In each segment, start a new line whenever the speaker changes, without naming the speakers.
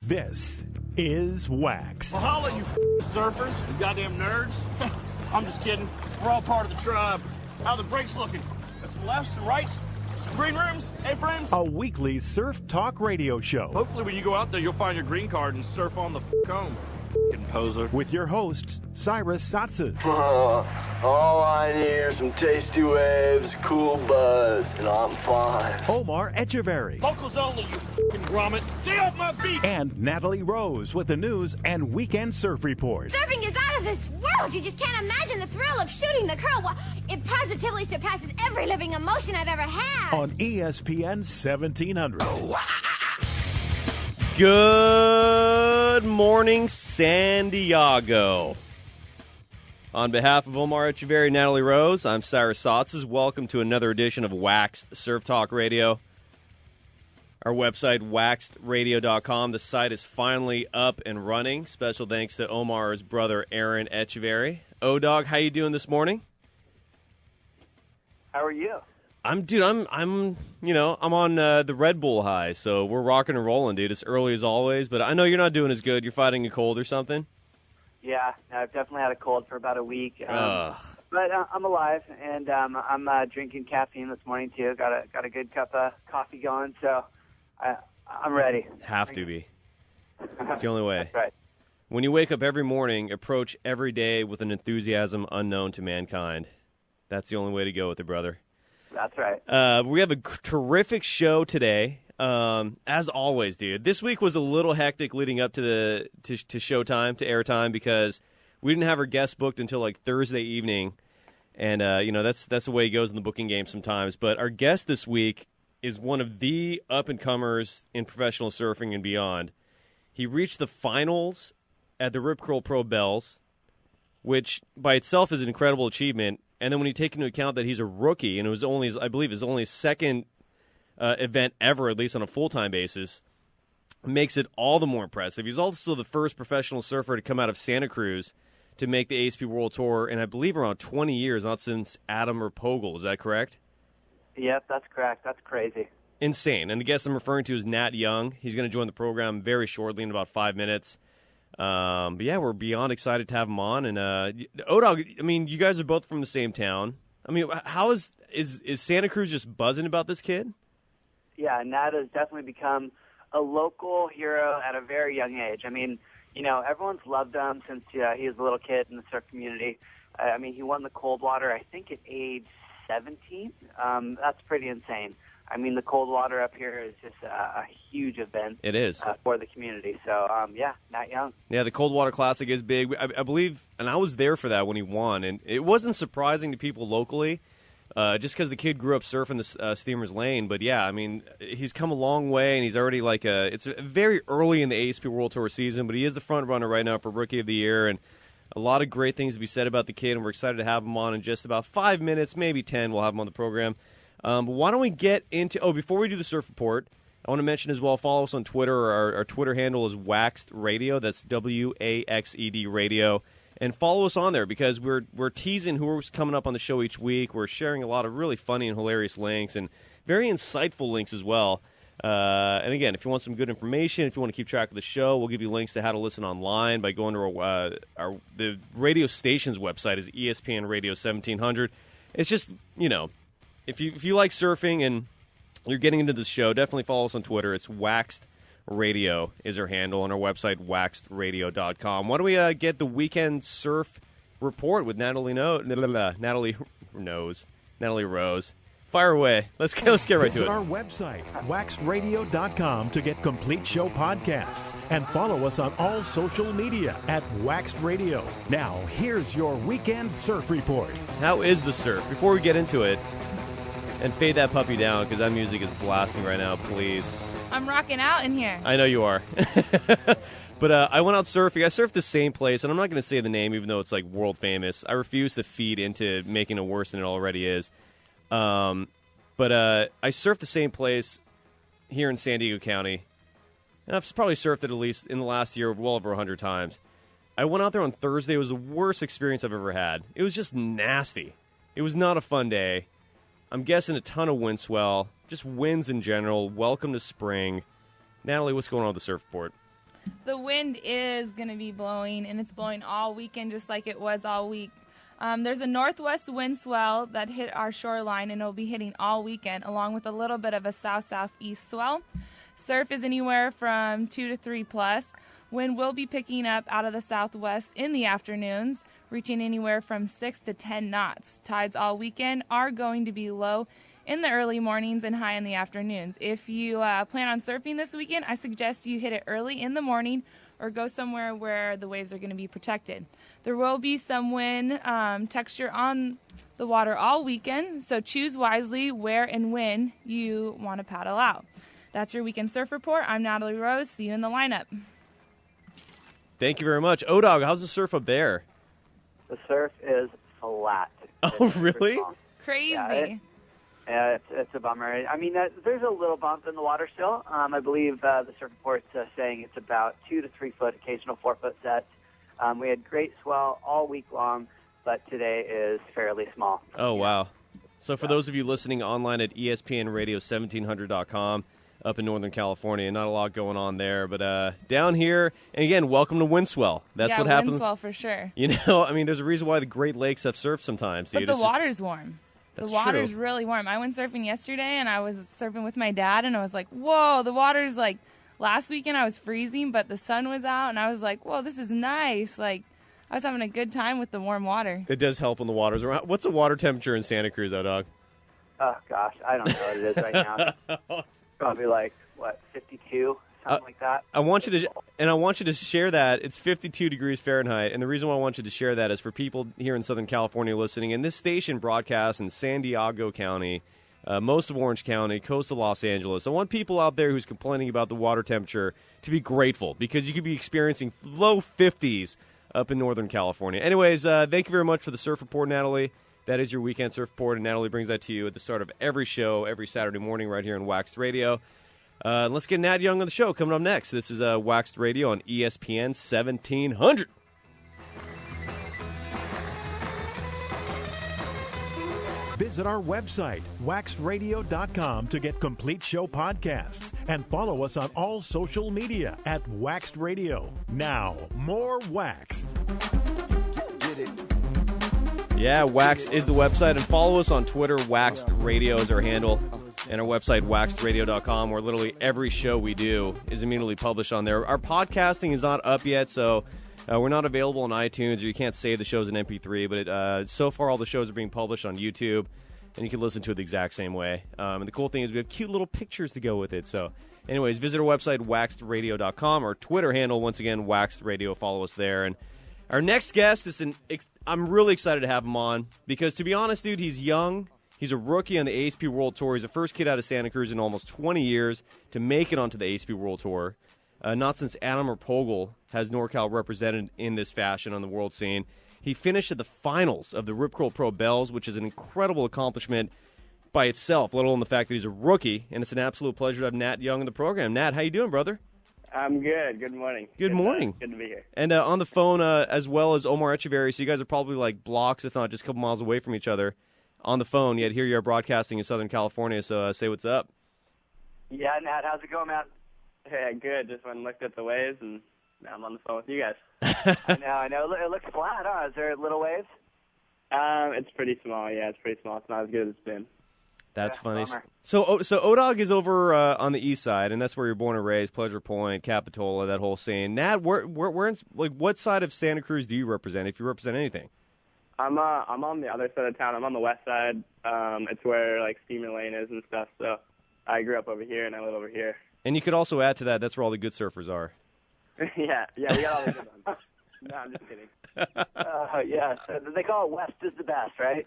This is WaXed.
Well, holla, you surfers, you goddamn nerds. I'm just kidding. We're all part of the tribe. How are the breaks looking? Got some lefts, some rights, some green rooms, A-frames.
A weekly surf talk radio show.
Hopefully when you go out there, you'll find your green card and surf on the home. Poser.
With your hosts, Cyrus Satsas.
All I need are some tasty waves, cool buzz, and I'm fine.
Omar Echeverry.
Locals only, you grommet. Stay off my beach!
And Natalie Rose with the news and weekend surf report.
Surfing is out of this world. You just can't imagine the thrill of shooting the curl. It positively surpasses every living emotion I've ever had.
On ESPN 1700.
Good morning, San Diego. On behalf of Omar Echeverry and Natalie Rose, I'm Cyrus Satsas. Welcome to another edition of WaXed Surf Talk Radio. Our website, waxedradio.com. The site is finally up and running. Special thanks to Omar's brother, Aaron Echeverry. O-Dog, how you doing this morning?
How are you?
I'm on the Red Bull high, so we're rocking and rolling, dude. It's early as always, but I know you're not doing as good. You're fighting a cold or something?
Yeah, I've definitely had a cold for about a week. But I'm alive, and I'm drinking caffeine this morning, too. Got a good cup of coffee going, so I'm ready.
Have to be. It's the only way.
That's right.
When you wake up every morning, approach every day with an enthusiasm unknown to mankind. That's the only way to go with it, brother.
That's right.
We have a terrific show today. As always, dude. This week was a little hectic leading up to showtime, to airtime, because we didn't have our guests booked until like Thursday evening, and that's the way it goes in the booking game sometimes. But our guest this week is one of the up and comers in professional surfing and beyond. He reached the finals at the Rip Curl Pro Bells, which by itself is an incredible achievement. And then when you take into account that he's a rookie, and it was only, I believe, his only second event ever, at least on a full-time basis, makes it all the more impressive. He's also the first professional surfer to come out of Santa Cruz to make the ASP World Tour, and I believe around 20 years, not since Adam or Pogel. Is that correct?
Yep, that's correct. That's crazy.
Insane. And the guest I'm referring to is Nat Young. He's going to join the program very shortly in about 5 minutes. But yeah, we're beyond excited to have him on. And O-Dog, I mean, you guys are both from the same town. I mean, how is Santa Cruz just buzzing about this kid?
Yeah, Nat has definitely become a local hero at a very young age. I mean, everyone's loved him since he was a little kid in the surf community. I mean, he won the Coldwater, I think, at age 17. That's pretty insane. I mean, the Coldwater up here is just a huge event.
It is.
For the community. So, Nat Young.
Yeah, the Coldwater Classic is big. I believe, and I was there for that when he won, and it wasn't surprising to people locally, just because the kid grew up surfing the Steamer's Lane. But, yeah, I mean, he's come a long way, and he's already it's very early in the ASP World Tour season, but he is the front runner right now for Rookie of the Year, and a lot of great things to be said about the kid, and we're excited to have him on in just about 5 minutes, maybe 10. We'll have him on the program. But why don't we get into... Oh, before we do the surf report, I want to mention as well, follow us on Twitter. Our Twitter handle is WaXed Radio. That's WaXed Radio. And follow us on there because we're teasing who's coming up on the show each week. We're sharing a lot of really funny and hilarious links and very insightful links as well. And again, if you want some good information, if you want to keep track of the show, we'll give you links to how to listen online by going to the radio station's website is ESPN Radio 1700. It's just, if you like surfing and you're getting into this show, definitely follow us on Twitter. It's Waxed Radio is our handle on our website, waxedradio.com. Why don't we get the weekend surf report with Natalie Rose. Fire away. Let's get right to
Visit
it.
our website, waxedradio.com, to get complete show podcasts. And follow us on all social media at Waxed Radio. Now, here's your weekend surf report.
How is the surf? Before we get into it, and fade that puppy down because that music is blasting right now, please.
I'm rocking out in here.
I know you are. But I went out surfing. I surfed the same place, and I'm not going to say the name even though it's like world famous. I refuse to feed into making it worse than it already is. But I surfed the same place here in San Diego County, and I've probably surfed it at least in the last year well over 100 times. I went out there on Thursday. It was the worst experience I've ever had. It was just nasty. It was not a fun day. I'm guessing a ton of wind swell, just winds in general. Welcome to spring. Natalie, what's going on with the surfboard?
The wind is going to be blowing, and it's blowing all weekend just like it was all week. There's a northwest wind swell that hit our shoreline, and it'll be hitting all weekend, along with a little bit of a south-southeast swell. Surf is anywhere from 2 to 3 plus. Wind will be picking up out of the southwest in the afternoons, reaching anywhere from 6 to 10 knots. Tides all weekend are going to be low in the early mornings and high in the afternoons. If you plan on surfing this weekend, I suggest you hit it early in the morning or go somewhere where the waves are going to be protected. There will be some wind texture on the water all weekend, so choose wisely where and when you want to paddle out. That's your Weekend Surf Report. I'm Natalie Rose. See you in the lineup.
Thank you very much. O-Dog, how's the surf up there?
The surf is flat.
Oh, really?
Crazy.
Yeah, it's a bummer. I mean, there's a little bump in the water still. I believe the surf report's saying it's about 2 to 3 foot, occasional 4 foot sets. We had great swell all week long, but today is fairly small.
Oh, wow. So for those of you listening online at ESPNradio1700.com, up in Northern California, not a lot going on there, but down here, and again, welcome to windswell. That's what happens.
Windswell for sure.
You know, I mean, there's a reason why the Great Lakes have surf sometimes.
But
Dude.
the water's warm.
That's
the water's
true.
really warm. I went surfing yesterday, and I was surfing with my dad, and I was like, whoa, the water's like, last weekend I was freezing, but the sun was out, and I was like, whoa, this is nice. Like, I was having a good time with the warm water.
It does help when the water's around. What's the water temperature in Santa Cruz, O-Dog?
Oh, gosh, I don't know what it is right now. Probably like, 52, something like that.
I want you to share that. It's 52 degrees Fahrenheit, and the reason why I want you to share that is for people here in Southern California listening, and this station broadcasts in San Diego County, most of Orange County, coastal Los Angeles. I want people out there who's complaining about the water temperature to be grateful, because you could be experiencing low 50s up in Northern California. Anyways, thank you very much for the surf report, Natalie. That is your Weekend Surf Report, and Natalie brings that to you at the start of every show, every Saturday morning right here on WaXed Radio. Let's get Nat Young on the show coming up next. This is WaXed Radio on ESPN 1700.
Visit our website, waxedradio.com, to get complete show podcasts and follow us on all social media at WaXed Radio. Now, more Waxed.
Yeah, Waxed is the website, and follow us on Twitter. Waxed Radio is our handle, and our website, waxedradio.com, where literally every show we do is immediately published on there. Our podcasting is not up yet, so we're not available on iTunes, or you can't save the shows in MP3, but so far all the shows are being published on YouTube, and you can listen to it the exact same way. And the cool thing is we have cute little pictures to go with it. So anyways, visit our website, waxedradio.com, our Twitter handle, once again, Waxed Radio. Follow us there. And our next guest is I'm really excited to have him on, because to be honest, dude, he's young. He's a rookie on the ASP World Tour. He's the first kid out of Santa Cruz in almost 20 years to make it onto the ASP World Tour. Not since Adam or Pogel has NorCal represented in this fashion on the world scene. He finished at the finals of the Rip Curl Pro Bells, which is an incredible accomplishment by itself, let alone the fact that he's a rookie. And it's an absolute pleasure to have Nat Young in the program. Nat, how you doing, brother?
I'm good. Good morning.
Good morning.
Good to be here.
And on the phone, as well as Omar Echeverry, so you guys are probably like blocks, if not just a couple miles away from each other. On the phone, yet here you are broadcasting in Southern California, so say what's up.
Yeah, Nat, how's it going, man?
Yeah, good. Just went and looked at the waves, and now I'm on the phone with you guys.
I know. It looks flat, huh? Is there little waves?
It's pretty small. Yeah, it's pretty small. It's not as good as it's been.
That's funny.
Bummer.
So O-Dog is over on the east side, and that's where you're born and raised, Pleasure Point, Capitola, that whole scene. Nat, where in, like, what side of Santa Cruz do you represent, if you represent anything?
I'm on the other side of town. I'm on the west side. It's where like Steamer Lane is and stuff. So I grew up over here, and I live over here.
And you could also add to that, that's where all the good surfers are.
yeah, we got all the good ones. No, I'm just kidding.
Yeah, so they call it West is the best, right?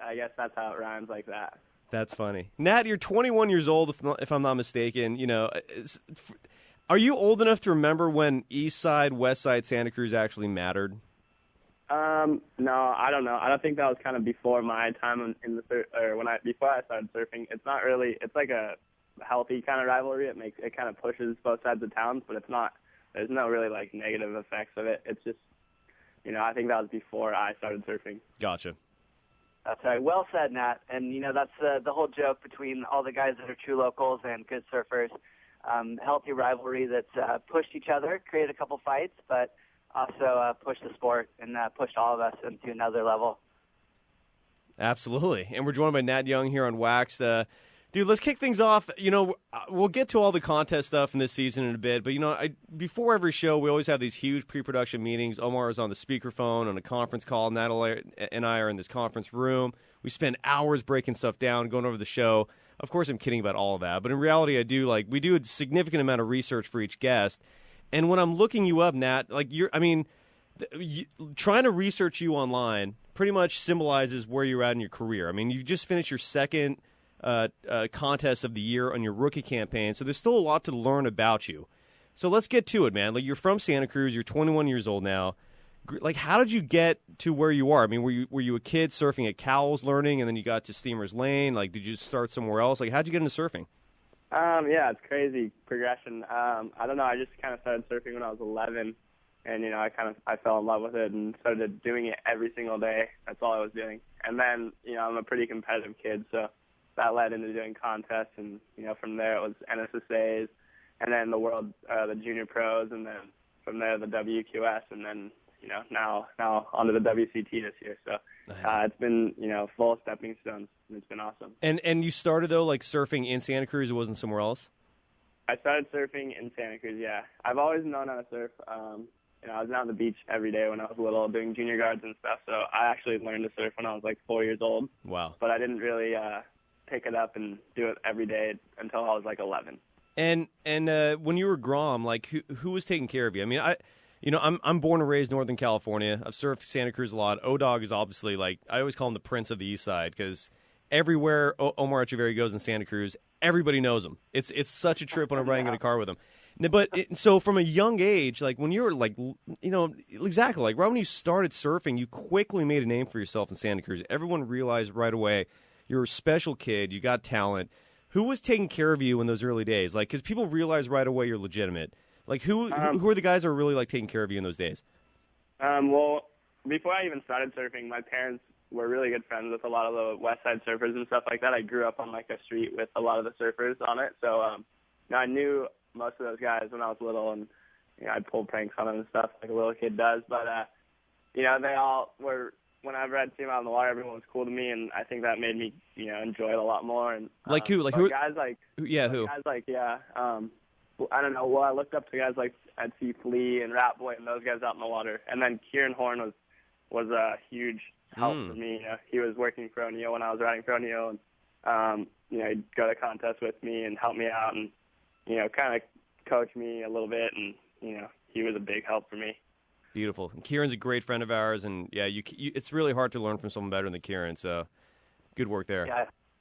I guess that's how it rhymes, like that.
That's funny. Nat, you're 21 years old, if I'm not mistaken. You know, are you old enough to remember when East Side, West Side, Santa Cruz actually mattered?
No, I don't know. I don't think that was kind of before my time in the before I started surfing. It's not really. It's like a healthy kind of rivalry. It kind of pushes both sides of towns, but it's not. There's no really like negative effects of it. It's just, I think that was before I started surfing.
Gotcha.
That's right. Well said, Nat. And, that's the whole joke between all the guys that are true locals and good surfers. healthy rivalry that's pushed each other, created a couple fights, but also pushed the sport and pushed all of us into another level.
Absolutely. And we're joined by Nat Young here on WaXed. Dude, let's kick things off. You know, we'll get to all the contest stuff in this season in a bit, but, you know, before every show, we always have these huge pre-production meetings. Omar is on the speakerphone on a conference call. Natalie and I are in this conference room. We spend hours breaking stuff down, going over the show. Of course, I'm kidding about all of that, but in reality, we do a significant amount of research for each guest. And when I'm looking you up, Nat, trying to research you online pretty much symbolizes where you're at in your career. I mean, you just finished your second contest of the year on your rookie campaign, so there's still a lot to learn about you. So let's get to it, man. Like, you're from Santa Cruz, you're 21 years old now. Like, how did you get to where you are? I mean, were you a kid surfing at Cowell's learning, and then you got to Steamer's Lane? Like, did you start somewhere else? Like, how'd you get into surfing?
Yeah, it's crazy progression. I don't know. I just kind of started surfing when I was 11, and you know, I fell in love with it and started doing it every single day. That's all I was doing. And then, you know, I'm a pretty competitive kid, so that led into doing contests, and you know, from there it was NSSAs, and then the junior pros, and then from there the WQS, and then, you know, now onto the WCT this year. So it's been, you know, full stepping stones, and it's been awesome.
And you started, though, like, surfing in Santa Cruz? It wasn't somewhere else?
I started surfing in Santa Cruz, yeah. I've always known how to surf. You know, I was out on the beach every day when I was little doing junior guards and stuff, so I actually learned to surf when I was like 4 years old.
Wow.
But I didn't really pick it up and do it every day until I was like 11.
And when you were Grom, like, who was taking care of you? I mean, I'm born and raised Northern California. I've surfed Santa Cruz a lot. O-Dog is obviously, like, I always call him the Prince of the East Side, because everywhere Omar Echeverry goes in Santa Cruz, everybody knows him. It's such a trip when I'm riding in a car with him. But so from a young age, like, when you were, like, you know, exactly, like, right when you started surfing, you quickly made a name for yourself in Santa Cruz. Everyone realized right away you're a special kid, you got talent. Who was taking care of you in those early days? Like, because people realize right away you're legitimate. Like, who are the guys that are really, like, taking care of you in those days?
Well, before I even started surfing, my parents were really good friends with a lot of the West Side surfers and stuff like that. I grew up on, like, a street with a lot of the surfers on it. So, you know, I knew most of those guys when I was little, and, you know, I'd pull pranks on them and stuff like a little kid does. But, you know, they all were, whenever I'd see them out in the water, everyone was cool to me, and I think that made me, you know, enjoy it a lot more. And
like who? Like who?
Guys like
who?
Guys like I don't know. Well, I looked up to guys like I'd see Flea and Ratboy and those guys out in the water, and then Kieran Horn was a huge help for me. You know, he was working for O'Neill when I was riding for O'Neill, and you know, he'd go to contests with me and help me out, and you know, kind of coach me a little bit, and you know, he was a big help for me.
Beautiful. And Kieran's a great friend of ours, and yeah, it's really hard to learn from someone better than Kieran. So, good work there.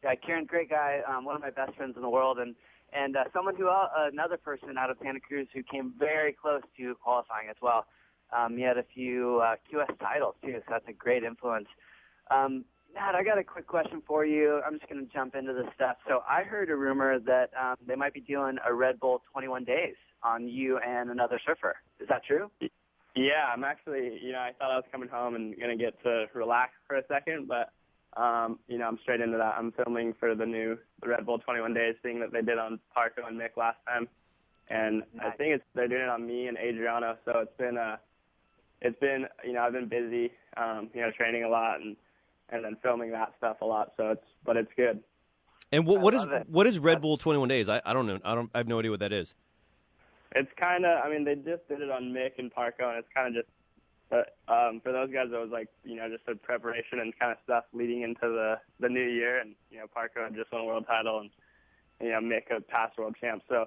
Yeah, Kieran, great guy. One of my best friends in the world, and someone who another person out of Santa Cruz who came very close to qualifying as well. He had a few QS titles too, so that's a great influence. Nat, I got a quick question for you. I'm just going to jump into this stuff. So I heard a rumor that they might be doing a Red Bull 21 days on you and another surfer. Is that true?
Yeah, I'm actually, you know, I thought I was coming home and going to get to relax for a second, but, you know, I'm straight into that. I'm filming for the Red Bull 21 Days thing that they did on Parco and Mick last time. And nice. I think they're doing it on me and Adriano, so it's been, you know, I've been busy, you know, training a lot and then filming that stuff a lot, so it's good.
And what is Red Bull 21 Days? I don't know. I have no idea what that is.
It's kind of, I mean, they just did it on Mick and Parco, and it's kind of just, for those guys, it was like, you know, just a preparation and kind of stuff leading into the new year. And, you know, Parco had just won a world title, and, you know, Mick a past world champ. So,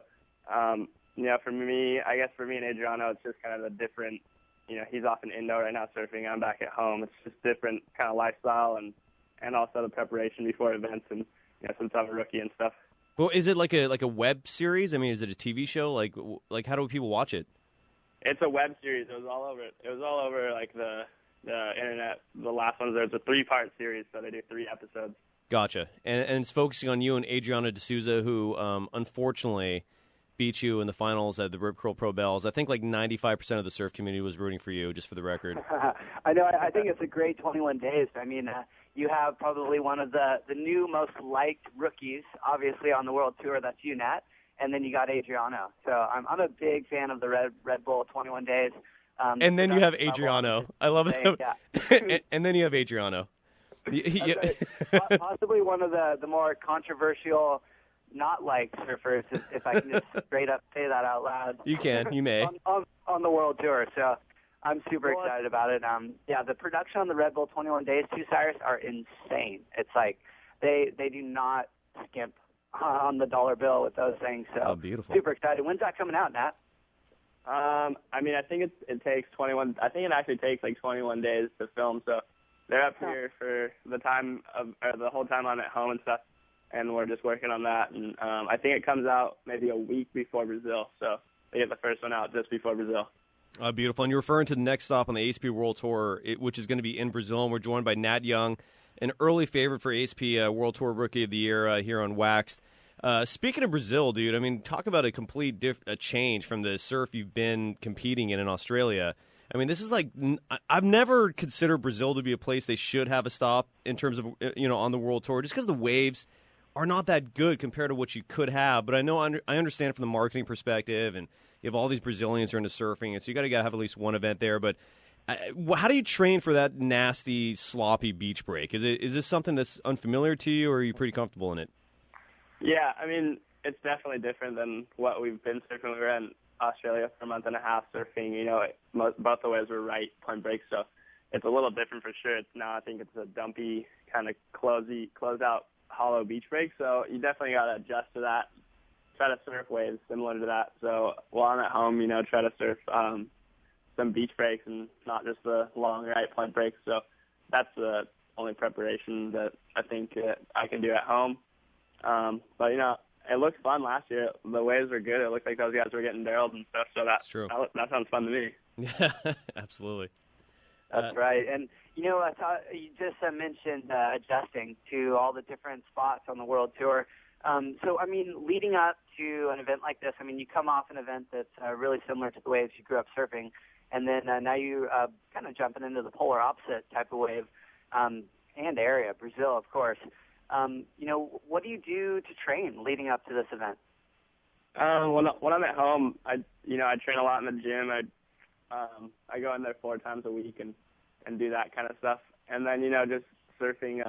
you know, for me and Adriano, it's just kind of a different, you know, he's off in Indo right now surfing. I'm back at home. It's just different kind of lifestyle and also the preparation before events, and, you know, since I'm a rookie and stuff.
Well, is it like a web series? I mean, is it a TV show? Like how do people watch it?
It's a web series. It was all over like the internet. The last one was a 3-part series, so they do 3 episodes.
Gotcha. And it's focusing on you and Adriana D'Souza, who unfortunately beat you in the finals at the Rip Curl Pro Bells. I think like 95% of the surf community was rooting for you, just for the record.
I know. I think it's a great 21 days. I mean, you have probably one of the new most liked rookies, obviously, on the World Tour. That's you, Nat. and then you got Adriano. So I'm a big fan of the Red Bull 21 Days.
And then you have Adriano. I love it.
Yeah.
And then you have Adriano.
Right. Possibly one of the more controversial, not like surfers, if I can just straight up say that out loud.
You can. You may.
on the World Tour. So I'm super excited about it. Yeah, the production on the Red Bull 21 Days too, Cyrus, are insane. It's like they do not skimp on the dollar bill with those things. So
beautiful.
Super excited. When's that coming out, Nat?
I mean, I think it takes 21. I think it actually takes like 21 days to film. So they're up here for the whole time I'm at home and stuff, and we're just working on that. And I think it comes out maybe a week before Brazil. So they get the first one out just before Brazil.
Beautiful. And you're referring to the next stop on the ASP World Tour, which is going to be in Brazil. And we're joined by Nat Young, an early favorite for ASP World Tour Rookie of the Year here on WaXed. Speaking of Brazil, dude, I mean, talk about a complete change from the surf you've been competing in Australia. I mean, this is like, I've never considered Brazil to be a place they should have a stop in terms of, on the World Tour, just because the waves are not that good compared to what you could have. But I know I understand from the marketing perspective, and you have all these Brazilians who are into surfing, and so you got to have at least one event there. But how do you train for that nasty, sloppy beach break? Is this something that's unfamiliar to you, or are you pretty comfortable in it?
Yeah, I mean, it's definitely different than what we've been surfing. We were in Australia for a month and a half surfing. Both the waves were right point breaks, so it's a little different for sure. I think it's a dumpy, kind of close out, hollow beach break, so you definitely got to adjust to that. Try to surf waves similar to that. So while I'm at home, try to surf some beach breaks and not just the long right point breaks. So that's the only preparation that I think I can do at home. But it looks fun last year. The waves were good. It looked like those guys were getting barreled and stuff. So
that's true.
That sounds fun to me.
Yeah, absolutely.
That's right. And I thought you just mentioned adjusting to all the different spots on the World Tour. So I mean, leading up to an event like this, I mean, you come off an event that's really similar to the waves you grew up surfing, and then now you kind of jumping into the polar opposite type of wave and area, Brazil, of course. What do you do to train leading up to this event?
When I'm at home, I train a lot in the gym. I go in there 4 times a week and do that kind of stuff. And then, just surfing,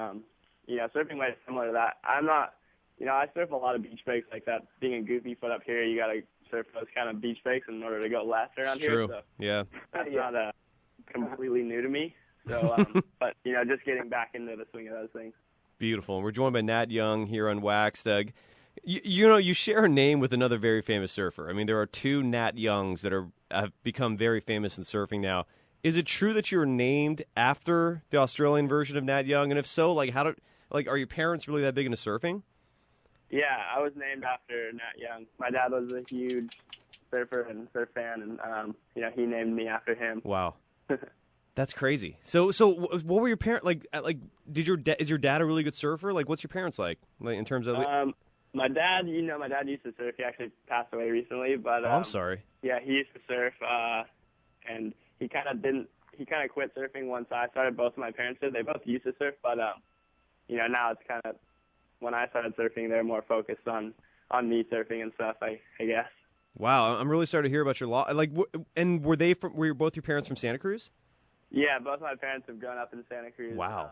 surfing waves similar to that. I'm not, I surf a lot of beach breaks like that. Being a goofy foot up here, you got to surf those kind of beach breaks in order to go left around here.
True.
So
yeah.
That's not completely new to me. So, but, just getting back into the swing of those things.
Beautiful. We're joined by Nat Young here on WaXed. You share a name with another very famous surfer. I mean, there are 2 Nat Youngs that have become very famous in surfing now. Is it true that you were named after the Australian version of Nat Young? And if so, are your parents really that big into surfing?
Yeah, I was named after Nat Young. My dad was a huge surfer and surf fan, and he named me after him.
Wow. That's crazy. So what were your parents like? Is your dad a really good surfer? Like, what's your parents like in terms of?
My dad, my dad used to surf. He actually passed away recently, but
I'm sorry.
Yeah, he used to surf, and he kind of quit surfing once I started. Both of my parents did. They both used to surf, but now it's kind of when I started surfing, they're more focused on me surfing and stuff. I guess.
Wow, I'm really sorry to hear about your loss. And were both your parents from Santa Cruz?
Yeah, both my parents have grown up in Santa Cruz.
Wow.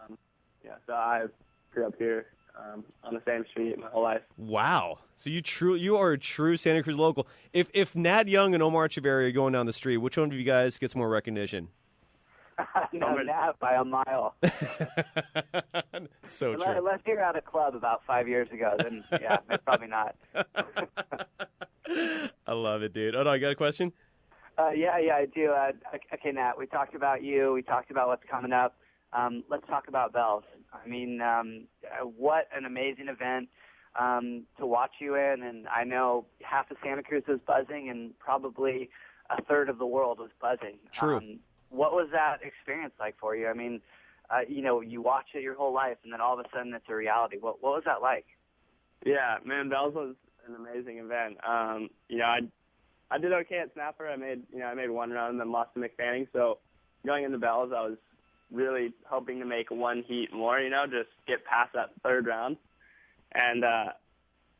So I grew up here on the same street my whole life.
Wow. So you are a true Santa Cruz local. If Nat Young and Omar Echeverria are going down the street, which one of you guys gets more recognition?
Nat by a mile.
So true.
Unless you're at a club about 5 years ago, then yeah, probably not.
I love it, dude. Oh, no, I got a question?
Yeah, I do. Okay, Nat, we talked about you. We talked about what's coming up. Let's talk about Bells. I mean, what an amazing event to watch you in. And I know half of Santa Cruz was buzzing and probably a third of the world was buzzing.
True.
What was that experience like for you? I mean, you watch it your whole life, and then all of a sudden it's a reality. What was that like?
Yeah, man, Bells was an amazing event. I did okay at Snapper. I made one run and then lost to McFanning. So going into Bells, I was really hoping to make one heat more, just get past that 3rd round. And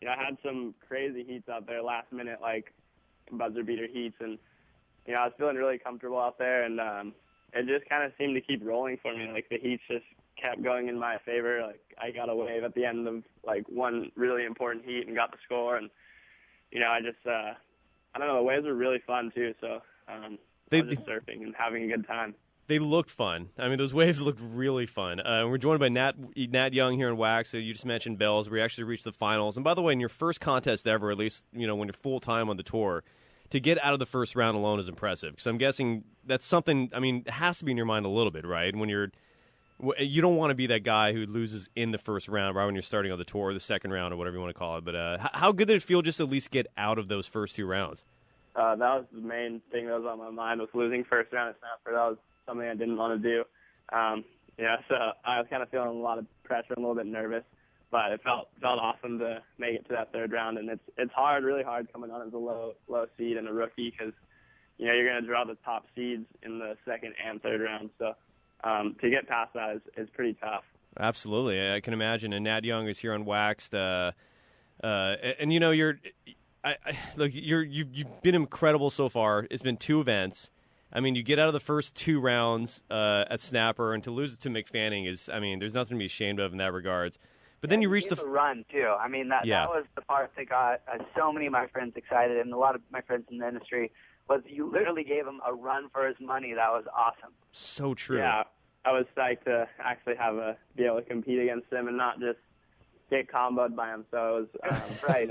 I had some crazy heats out there last minute, like buzzer beater heats, and I was feeling really comfortable out there, and it just kind of seemed to keep rolling for me. Like the heats just kept going in my favor. Like I got a wave at the end of like one really important heat and got the score, and I just I don't know, the waves were really fun too. So I was just surfing and having a good time.
They looked fun. I mean, those waves looked really fun. We're joined by Nat Young here in WaXed. So you just mentioned Bells. We actually reached the finals. And by the way, in your first contest ever, at least when you're full time on the tour, to get out of the first round alone is impressive. Because I'm guessing that's something. I mean, it has to be in your mind a little bit, right? When you don't want to be that guy who loses in the first round, right when you're starting on the tour, or the second round, or whatever you want to call it. But how good did it feel just to at least get out of those first 2 rounds?
That was the main thing that was on my mind, was losing first round at Snapper. That was something I didn't want to do. So I was kind of feeling a lot of pressure, a little bit nervous, but it felt awesome to make it to that third round. And it's hard, really hard coming on as a low seed and a rookie, because you're going to draw the top seeds in the second and third round. So to get past that is pretty tough. Absolutely,
I can imagine. And Nat Young is here on WaXed, and you've been incredible so far. It's been 2 events. I mean, you get out of the first 2 rounds at Snapper, and to lose it to McFanning is, I mean, there's nothing to be ashamed of in that regards. But then you reach the
run too. I mean, that was the part that got so many of my friends excited, and a lot of my friends in the industry, was you literally gave him a run for his money. That was awesome.
So true.
Yeah, I was psyched to actually be able to compete against him and not just get comboed by him. So it was right.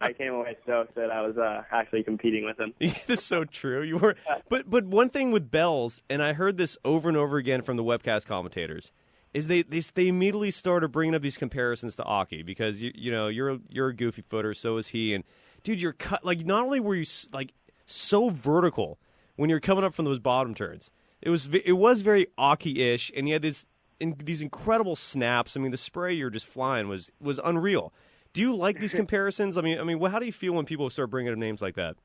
I came away stoked that I was actually competing with him.
That's so true. You were, but one thing with Bells, and I heard this over and over again from the webcast commentators, is they immediately started bringing up these comparisons to Aki, because you're a goofy footer, so is he, and dude, you're cut like, not only were you like so vertical when you're coming up from those bottom turns, it was very Aki-ish, and you had these incredible snaps. I mean, the spray you're just flying was unreal. Do you like these comparisons? I mean, how do you feel when people start bringing up names like that?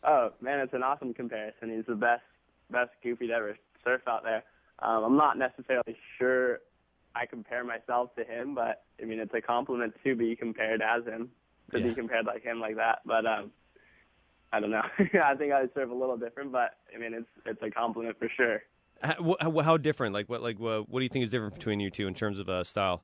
Oh man, it's an awesome comparison. He's the best goofy to ever surf out there. I'm not necessarily sure I compare myself to him, but I mean, it's a compliment to be compared as him, to be compared like him like that. But I don't know. I think I surf a little different, but I mean, it's a compliment for sure.
How different? What do you think is different between you two in terms of style?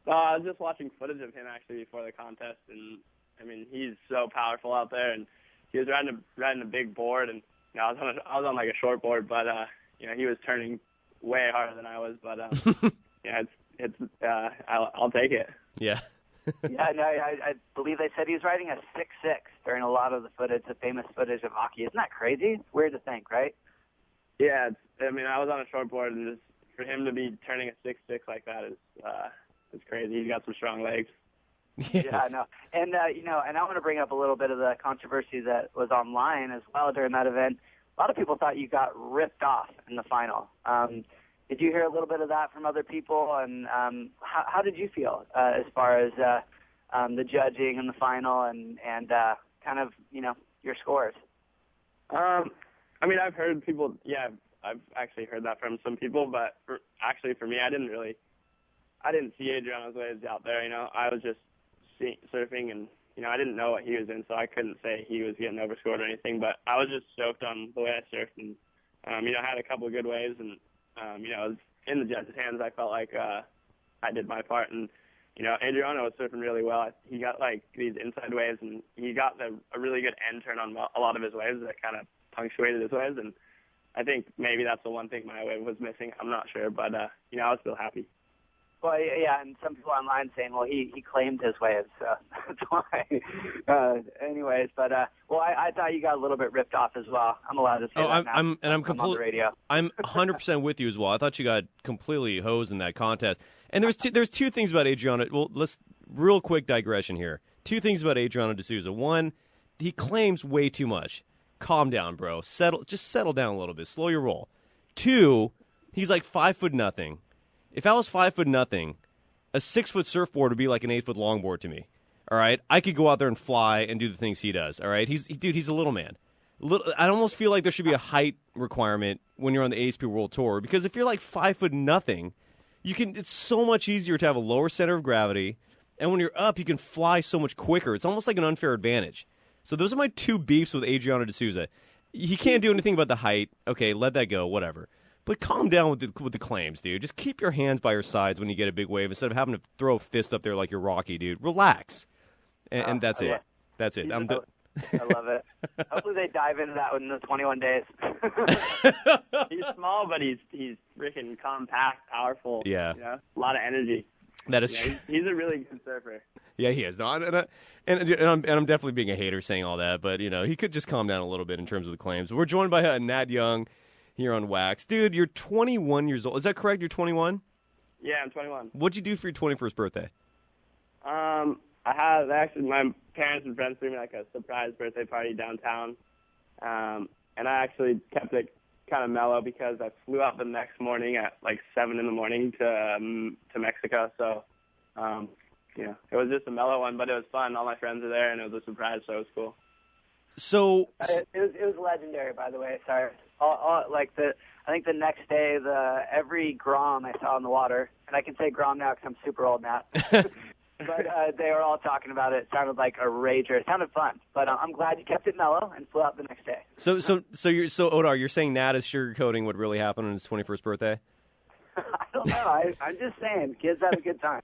I was just watching footage of him actually before the contest, and I mean, he's so powerful out there, and he was riding a big board, and I was on like a short board, but he was turning way harder than I was, but I'll take it.
Yeah.
Yeah, no, I believe they said he was riding a 6.6 during a lot of the footage, the famous footage of Aki. Isn't that crazy? It's weird to think, right?
Yeah, I mean, I was on a short board, and just for him to be turning a 6.6 like that is crazy. He's got some strong legs.
Yes.
Yeah, I know. And and I want to bring up a little bit of the controversy that was online as well during that event. A lot of people thought you got ripped off in the final. Did you hear a little bit of that from other people? And how did you feel as far as the judging in the final and kind of your scores?
I mean, I've heard people. Yeah, I've actually heard that from some people. But for me, I didn't see Adriano's waves out there. I was just surfing, and I didn't know what he was in, so I couldn't say he was getting overscored or anything. But I was just stoked on the way I surfed, and I had a couple of good waves, and I was in the judges' hands. I felt like I did my part, and Adriano was surfing really well. He got like these inside waves, and he got a really good end turn on a lot of his waves that kind of punctuated his waves, and I think maybe that's the one thing my wave was missing. I'm not sure, but I was still happy.
Well, yeah, and some people online saying, well, he claimed his waves, so that's why. Anyways, but I thought you got a little bit ripped off as well. I'm allowed to say that now.
I'm
on the radio.
I'm 100% with you as well. I thought you got completely hosed in that contest. And there's two things about Adriano. Well, let's real quick digression here. 2 things about Adriano de Souza. One, he claims way too much. Calm down, bro. Just settle down a little bit. Slow your roll. 2, he's like 5'0". If I was 5'0", a 6-foot surfboard would be like an 8-foot longboard to me. All right, I could go out there and fly and do the things he does. All right, he's a little man. I almost feel like there should be a height requirement when you're on the ASP World Tour, because if you're like 5'0", you can. It's so much easier to have a lower center of gravity, And when you're up, you can fly so much quicker. It's almost like an unfair advantage. So those are my two beefs with Adriano D'Souza. He can't do anything about the height. Okay, let that go, whatever. But calm down with the claims, dude. Just keep your hands by your sides when you get a big wave instead of having to throw a fist up there like you're Rocky, dude. Relax. And that's it. That's it.
I love it. Hopefully they dive into that within the 21 days.
He's small, but he's freaking compact, powerful.
Yeah.
You know? A lot of energy.
That is true.
He's a really good surfer.
Yeah, he is. No, and I'm definitely being a hater saying all that, but, you know, he could just calm down a little bit in terms of the claims. We're joined by Nat Young here on WaXed. Dude, you're 21 years old. Is that correct? You're 21?
Yeah, I'm 21.
What'd you do for your 21st birthday?
My parents and friends threw me like a surprise birthday party downtown, and I actually kept it kind of mellow because I flew out the next morning at like 7 in the morning to Mexico. So, it was just a mellow one, but it was fun. All my friends were there, and it was a surprise, so it was cool.
So
it was legendary, by the way. Sorry, I think the next day, every Grom I saw in the water, and I can say Grom now because I'm super old now. But they were all talking about it. It sounded like a rager. It sounded fun. But I'm glad you kept it mellow and flew out the next day.
So Odar, you're saying Nat is sugarcoating what really happened on his 21st birthday?
I don't know. I'm just saying, kids have a good time.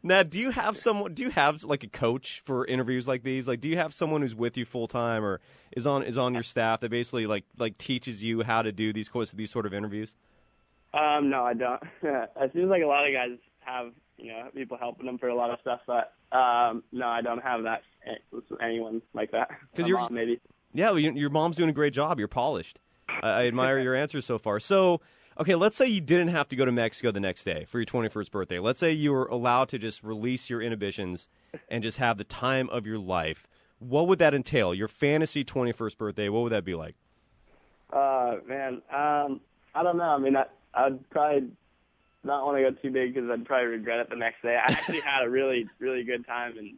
Nat, do you have like a coach for interviews like these? Like, do you have someone who's with you full time or is on your staff that basically like teaches you how to do these sort of interviews?
No, I don't. It seems like a lot of guys have people helping them for a lot of stuff, but no, I don't have that. Anyone like that? Because mom, maybe.
Yeah, your mom's doing a great job. You're polished. I admire your answers so far. So, okay, let's say you didn't have to go to Mexico the next day for your 21st birthday. Let's say you were allowed to just release your inhibitions and just have the time of your life. What would that entail? Your fantasy 21st birthday, what would that be like?
Man, I don't know. I mean, I'd probably not want to go too big because I'd probably regret it the next day. I actually had a really, really good time, and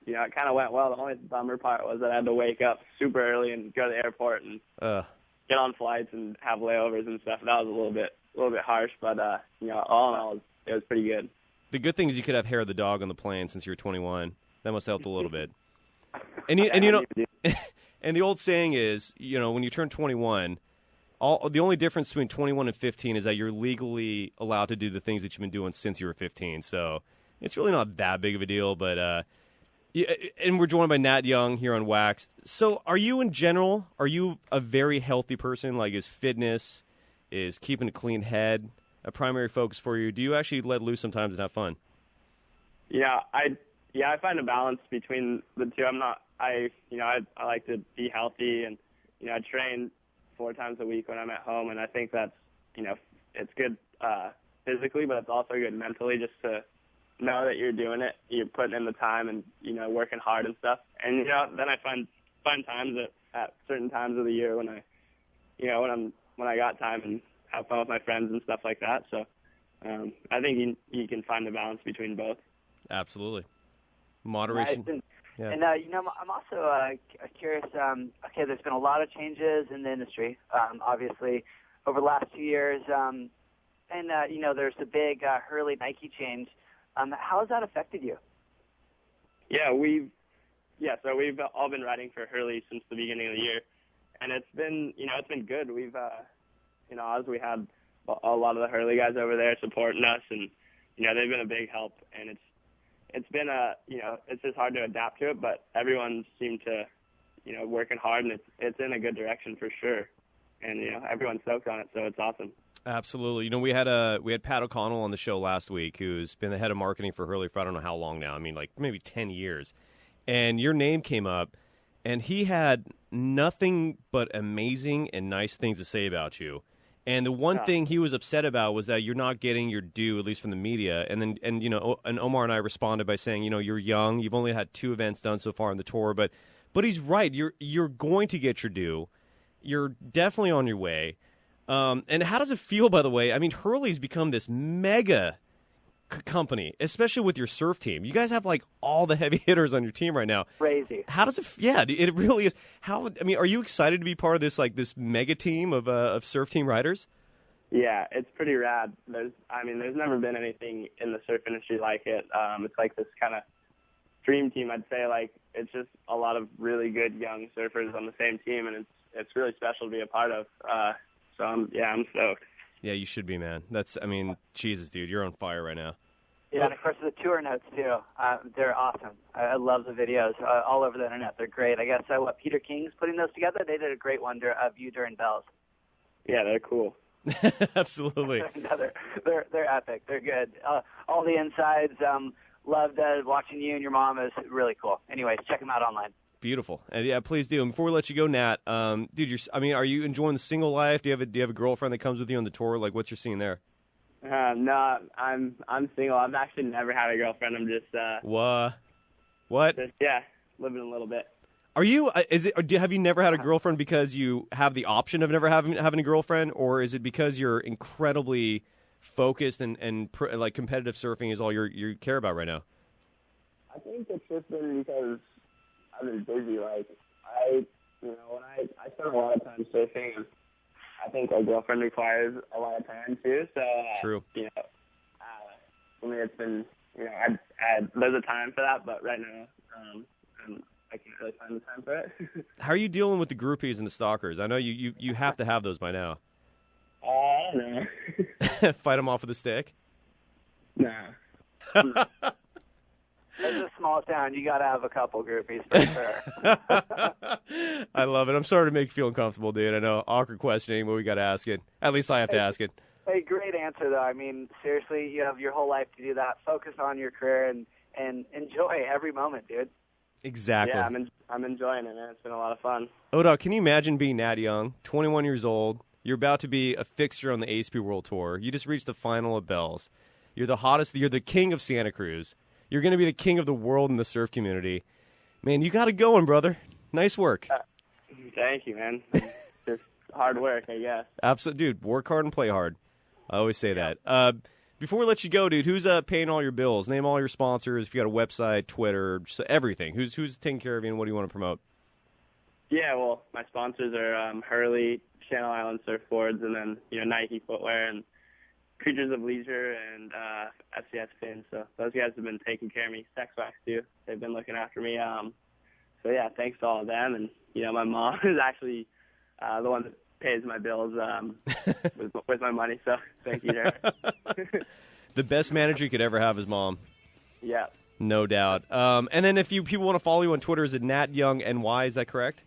it kind of went well. The only bummer part was that I had to wake up super early and go to the airport and get on flights and have layovers and stuff. That was a little bit harsh, but all in all, it was pretty good.
The good thing is you could have hair of the dog on the plane since you're 21. That must have helped a little bit. And and the old saying is, when you turn 21. The only difference between 21 and 15 is that you're legally allowed to do the things that you've been doing since you were 15. So it's really not that big of a deal. But and we're joined by Nat Young here on WaXed. So are you a very healthy person? Like, is fitness, is keeping a clean head a primary focus for you? Do you actually let loose sometimes and have fun?
Yeah, I find a balance between the two. I like to be healthy, and I train 4 times a week when I'm at home, and I think that's, it's good physically, but it's also good mentally just to know that you're doing it, you're putting in the time and, working hard and stuff. And, then I find times at certain times of the year when I got time and have fun with my friends and stuff like that. So I think you can find a balance between both.
Absolutely. Moderation.
Nice.
Yeah.
And, I'm also curious, there's been a lot of changes in the industry, obviously, over the last 2 years. There's the big Hurley-Nike change. How has that affected you?
Yeah, we've all been riding for Hurley since the beginning of the year. And it's been good. We've, we had a lot of the Hurley guys over there supporting us, and, they've been a big help. And it's been it's just hard to adapt to it, but everyone seemed to, working hard, and it's in a good direction for sure. And, everyone's stoked on it, so it's awesome.
Absolutely. We had Pat O'Connell on the show last week, who's been the head of marketing for Hurley for I don't know how long now. I mean, like maybe 10 years. And your name came up, and he had nothing but amazing and nice things to say about you. And the one thing he was upset about was that you're not getting your due, at least from the media. And Omar and I responded by saying, you're young, you've only had 2 events done so far on the tour, but he's right. You're going to get your due. You're definitely on your way. And how does it feel, by the way? I mean, Hurley's become this mega company, especially with your surf team. You guys have like all the heavy hitters on your team right now.
Crazy.
How does it? Yeah, it really is. Are you excited to be part of this mega team of surf team riders?
Yeah, it's pretty rad. There's never been anything in the surf industry like it. It's like this kind of dream team, I'd say. Like, it's just a lot of really good young surfers on the same team, and it's really special to be a part of. So I'm stoked.
Yeah, you should be, man. Jesus, dude, you're on fire right now.
Yeah, and of course the tour notes too. They're awesome. I love the videos all over the internet. They're great. I guess Peter King's putting those together. They did a great one of you during bells.
Yeah, they're cool.
Absolutely.
They're epic. They're good. All the insides. Loved watching you and your mom. Is really cool. Anyways, check them out online.
Beautiful. And yeah, please do. And before we let you go, Nat, dude, are you enjoying the single life? Do you have a girlfriend that comes with you on the tour? Like, what's your scene there?
No, I'm single. I've actually never had a girlfriend. I'm just
What?
Just, yeah, living a little bit.
Are you? Have you never had a girlfriend because you have the option of never having a girlfriend, or is it because you're incredibly focused and like competitive surfing is all you care about right now?
I think it's just been because I've been busy. Like when I spend a lot of time surfing, and I think a girlfriend requires a lot of time too. So
true.
For me, it's been there's a time for that, but right now I can't really find the time for it.
How are you dealing with the groupies and the stalkers? I know you have to have those by now.
I don't know.
Fight them off with a stick?
Nah.
It's a small town. You got to have a couple groupies for sure.
I love it. I'm sorry to make you feel uncomfortable, dude. I know, awkward questioning, but we got to ask it. At least I have to ask it.
Hey, great answer, though. I mean, seriously, you have your whole life to do that. Focus on your career and enjoy every moment, dude.
Exactly.
Yeah, I'm enjoying it, man. It's been a lot of fun.
Oda, can you imagine being Nat Young, 21 years old? You're about to be a fixture on the ASP World Tour. You just reached the final of Bells. You're the hottest. You're the king of Santa Cruz. You're going to be the king of the world in the surf community. Man, you got it going, brother. Nice work.
Thank you, man. Just hard work, I guess.
Absolutely. Dude, work hard and play hard. I always say that. Before we let you go, dude, who's paying all your bills? Name all your sponsors. If you got a website, Twitter, just everything. Who's taking care of you, and what do you want to promote?
Yeah, well, my sponsors are Hurley, Channel Island Surfboards, and then Nike footwear and Creatures of Leisure and FCS Fins. So those guys have been taking care of me. Sex Wax too. They've been looking after me. So yeah, thanks to all of them. And my mom is actually the one that pays my bills with my money. So thank you to her.
The best manager you could ever have is mom.
Yeah.
No doubt. And then if people want to follow you on Twitter, is it Nat Young NY? Is that correct?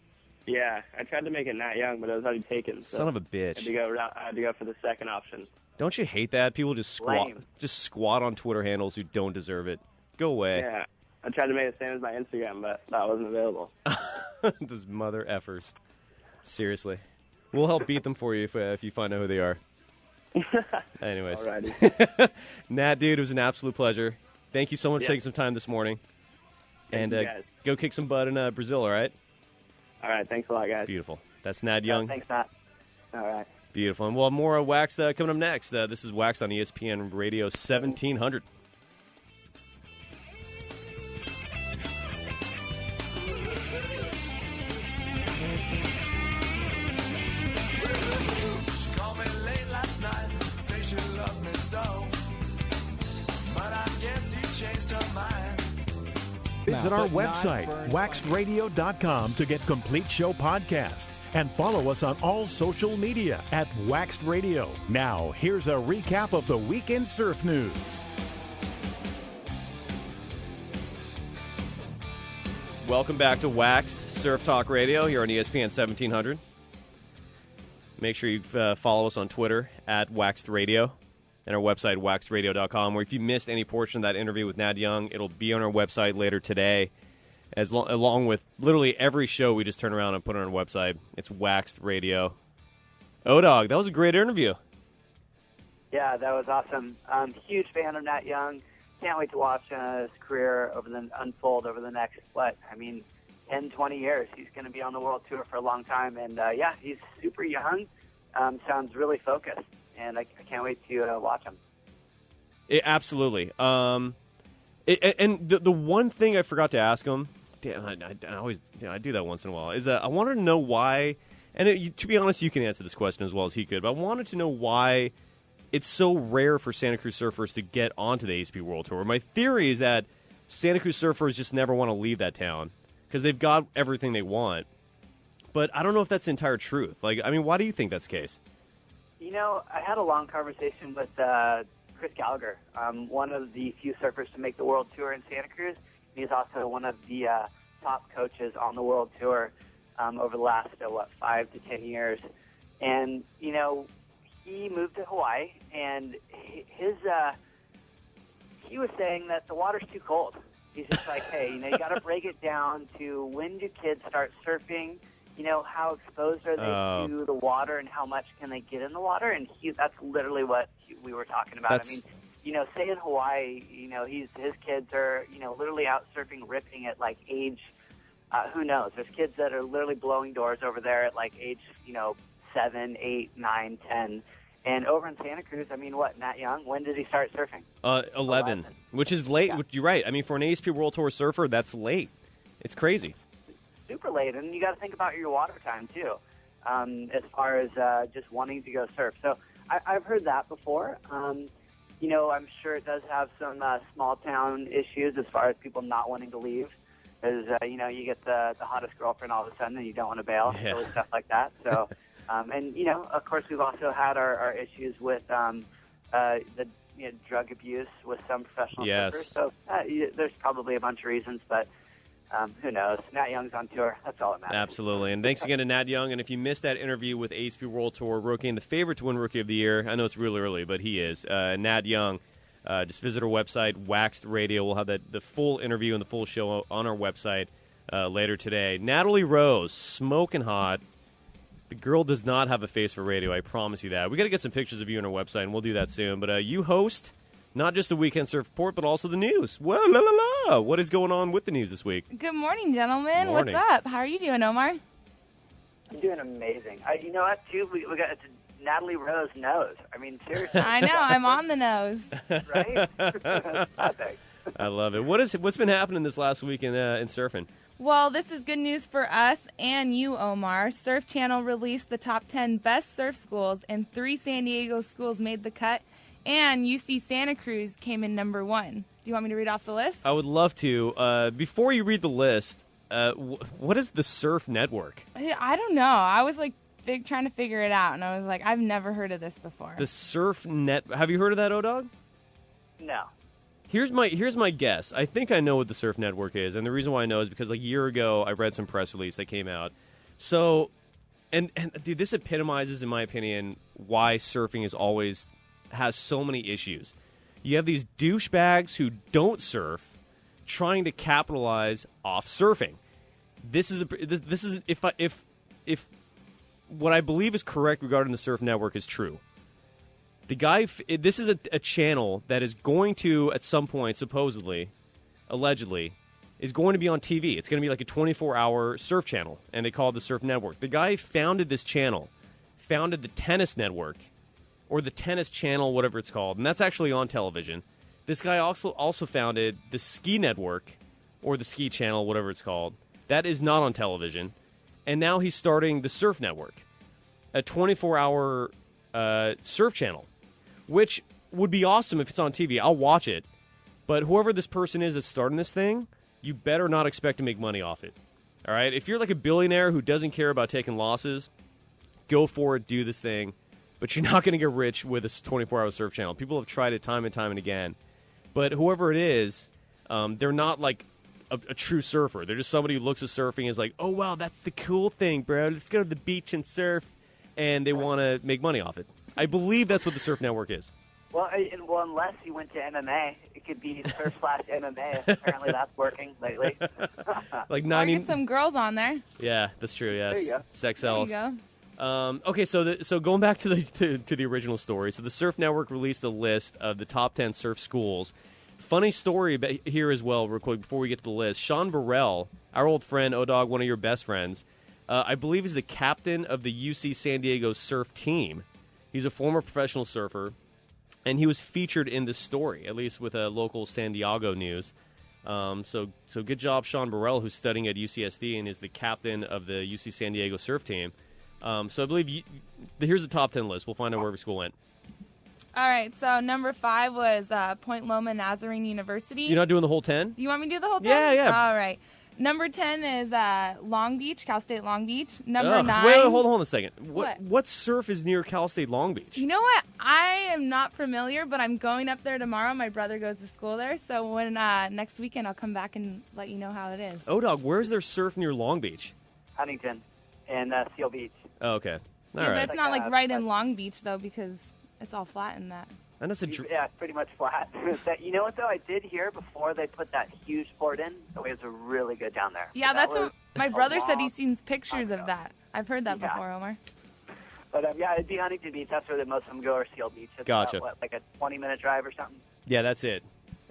Yeah, I tried to make it Nat Young, but it was already taken. So
Son of a bitch.
I had to go for the second option.
Don't you hate that? People just squat on Twitter handles who don't deserve it. Go away.
Yeah. I tried to make it the same as my Instagram, but that wasn't available.
Those mother effers. Seriously. We'll help beat them for you if you find out who they are. Anyways.
Alrighty.
Nat, dude, it was an absolute pleasure. Thank you so much for taking some time this morning.
Thank you, guys.
Go kick some butt in Brazil, all right?
All right. Thanks a lot, guys.
Beautiful. That's Nat Young.
Thanks, Nat. All right.
Beautiful. And we'll have more WaXed coming up next. This is WaXed on ESPN Radio 1700.
She called me late last night, say she loved me so, but I guess you changed her mind.
Visit our website, waxedradio.com, to get complete show podcasts and follow us on all social media at WaXed Radio. Now, here's a recap of the weekend surf news.
Welcome back to WaXed Surf Talk Radio here on ESPN 1700. Make sure you follow us on Twitter at WaXed Radio and our website, waxedradio.com, where if you missed any portion of that interview with Nat Young, it'll be on our website later today, along with literally every show we just turn around and put on our website. It's WaXed Radio. O-Dog, that was a great interview.
Yeah, that was awesome. Huge fan of Nat Young. Can't wait to watch his career unfold over the next, 10, 20 years. He's going to be on the world tour for a long time. And, he's super young. Sounds really focused. And I can't wait to watch him.
Absolutely. And the one thing I forgot to ask him, damn, I always I do that once in a while, is I wanted to know why And to be honest, you can answer this question as well as he could, but I wanted to know why it's so rare for Santa Cruz surfers to get onto the ASP World Tour. My theory is that Santa Cruz surfers just never want to leave that town because they've got everything they want. But I don't know if that's the entire truth. Like, I mean, why do you think that's the case?
You know, I had a long conversation with Chris Gallagher, one of the few surfers to make the World Tour in Santa Cruz. He's also one of the top coaches on the World Tour over the last, 5 to 10 years. And, you know, he moved to Hawaii, and he was saying that the water's too cold. He's just like, hey, you know, you got to break it down to when do kids start surfing? You know, how exposed are they to the water, and how much can they get in the water? And that's literally what we were talking about. I mean, you know, say in Hawaii, you know, his kids are, you know, literally out surfing, ripping at like age, who knows? There's kids that are literally blowing doors over there at like age, you know, 7, 8, 9, 10. And over in Santa Cruz, I mean, what, Nat Young, when did he start surfing?
11, which is late. Yeah. You're right. I mean, for an ASP World Tour surfer, that's late. It's crazy.
Super late, and you got to think about your water time, too, as far as just wanting to go surf. So I've heard that before. You know, I'm sure it does have some small-town issues as far as people not wanting to leave. Because, you know, you get the hottest girlfriend all of a sudden and you don't want to bail, silly stuff like that. So, and, you know, of course, we've also had our issues with the drug abuse with some professional surfers. So there's probably a bunch of reasons, but who knows? Nat Young's on tour. That's all that matters.
Absolutely. And thanks again to Nat Young. And if you missed that interview with ASP World Tour rookie and the favorite to win Rookie of the Year, I know it's really early, but he is, Nat Young. Just visit our website, WaXed Radio. We'll have the full interview and the full show on our website later today. Natalie Rose, smoking hot. The girl does not have a face for radio, I promise you that. We got to get some pictures of you on our website, and we'll do that soon. But you host not just the Weekend Surf Report, but also the news. Well, la, la, la. What is going on with the news this week?
Good morning, gentlemen.
Morning.
What's up? How are you doing, Omar?
I'm doing amazing. You know what, too? We got Natalie Rose nose. I mean, seriously.
I know. I'm on the nose.
Right? Perfect.
I love it. What's been happening this last week in surfing?
Well, this is good news for us and you, Omar. Surf Channel released the top 10 best surf schools, and 3 San Diego schools made the cut, and UC Santa Cruz came in number 1. Do you want me to read off the list?
I would love to. Before you read the list, what is the Surf Network?
I don't know. I was like trying to figure it out, and I was like, I've never heard of this before.
The Surf Net. Have you heard of that, O-Dog?
No.
Here's my guess. I think I know what the Surf Network is, and the reason why I know is because like a year ago I read some press release that came out. So, and dude, this epitomizes, in my opinion, why surfing has so many issues. You have these douchebags who don't surf trying to capitalize off surfing. This is if what I believe is correct regarding the Surf Network is true. The guy, this is a channel that is going to, at some point, supposedly, allegedly, is going to be on TV. It's going to be like a 24-hour surf channel, and they call it the Surf Network. The guy founded this channel, founded the Tennis Network, or the Tennis Channel, whatever it's called, and that's actually on television. This guy also founded the Ski Network, or the Ski Channel, whatever it's called. That is not on television. And now he's starting the Surf Network, a 24-hour surf channel, which would be awesome if it's on TV. I'll watch it. But whoever this person is that's starting this thing, you better not expect to make money off it. All right? If you're like a billionaire who doesn't care about taking losses, go for it, do this thing. But you're not going to get rich with this 24-hour surf channel. People have tried it time and time and again. But whoever it is, they're not like a true surfer. They're just somebody who looks at surfing and is like, oh, wow, that's the cool thing, bro. Let's go to the beach and surf. And they want to make money off it. I believe that's what the Surf Network is.
Well, unless you went to MMA, it could be surf/MMA. Apparently, that's working lately.
Like
Or
90.
get some girls on there.
Yeah, that's true. Yes,
There you go.
sex
There you
sells.
go.
Okay, so going back to the original story. So the Surf Network released a list of the top 10 surf schools. Funny story here as well, real quick, before we get to the list. Sean Burrell, our old friend, O-Dog, one of your best friends, I believe is the captain of the UC San Diego surf team. He's a former professional surfer, and he was featured in this story, at least with a local San Diego news. So good job, Sean Burrell, who's studying at UCSD and is the captain of the UC San Diego surf team. So I believe here's the top 10 list. We'll find out where every school went.
All right, so number 5 was Point Loma Nazarene University.
You're not doing the whole 10?
You want me to do the whole 10?
Yeah.
All right. Number 10 is Long Beach, Cal State Long Beach. Number 9.
Wait, hold on a second.
What?
What surf is near Cal State Long Beach?
You know what? I am not familiar, but I'm going up there tomorrow. My brother goes to school there, so when next weekend I'll come back and let you know how it is.
O-Dog, where's there surf near Long Beach?
Huntington and Seal Beach.
Oh, okay. All
But
right.
it's not like right in Long Beach, though, because it's all flat in that.
And that's
Yeah, it's pretty much flat. You know what, though? I did hear before they put that huge port in, the waves were really good down there.
Yeah,
But
that's
that
what my brother said. He's
was
seen pictures
long
of
ago.
that. I've heard that before, Omar.
But, yeah, it'd be Huntington Beach. That's where most of them go, or Seal Beach. It's
Gotcha.
about, like a 20-minute drive or something?
Yeah, that's it.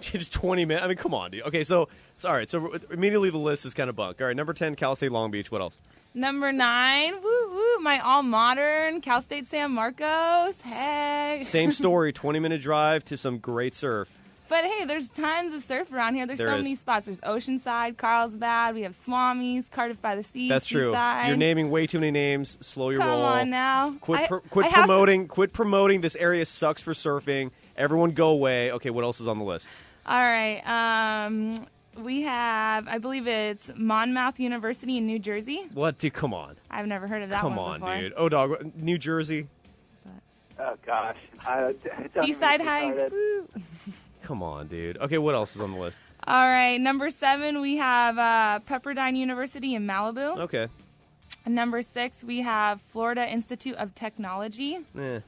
Just 20 minutes. I mean, come on, dude. Okay, so all right. So immediately the list is kind of bunk. All right, number 10, Cal State Long Beach. What else?
Number 9, woo, my all-modern, Cal State San Marcos. Hey.
Same story, 20-minute drive to some great surf.
But, hey, there's tons of surf around here. There's
There
so
is.
many spots. There's Oceanside, Carlsbad. We have Swamis, Cardiff by the Sea.
That's true.
Seaside.
You're naming way too many names. Slow your
Come
roll.
on now.
Quit
I have to-
Quit promoting. This area sucks for surfing. Everyone go away. Okay, what else is on the list?
All right. We have, I believe it's Monmouth University in New Jersey.
What? Dude, come on.
I've never heard of that
Come
one
on,
before.
dude. O-Dog, New Jersey.
Oh, gosh. Don't even
Seaside
get me
Heights.
started.
Woo.
Come on, dude. Okay, what else is on the list?
All right. Number 7, we have Pepperdine University in Malibu.
Okay.
Number 6, we have Florida Institute of Technology.
Eh.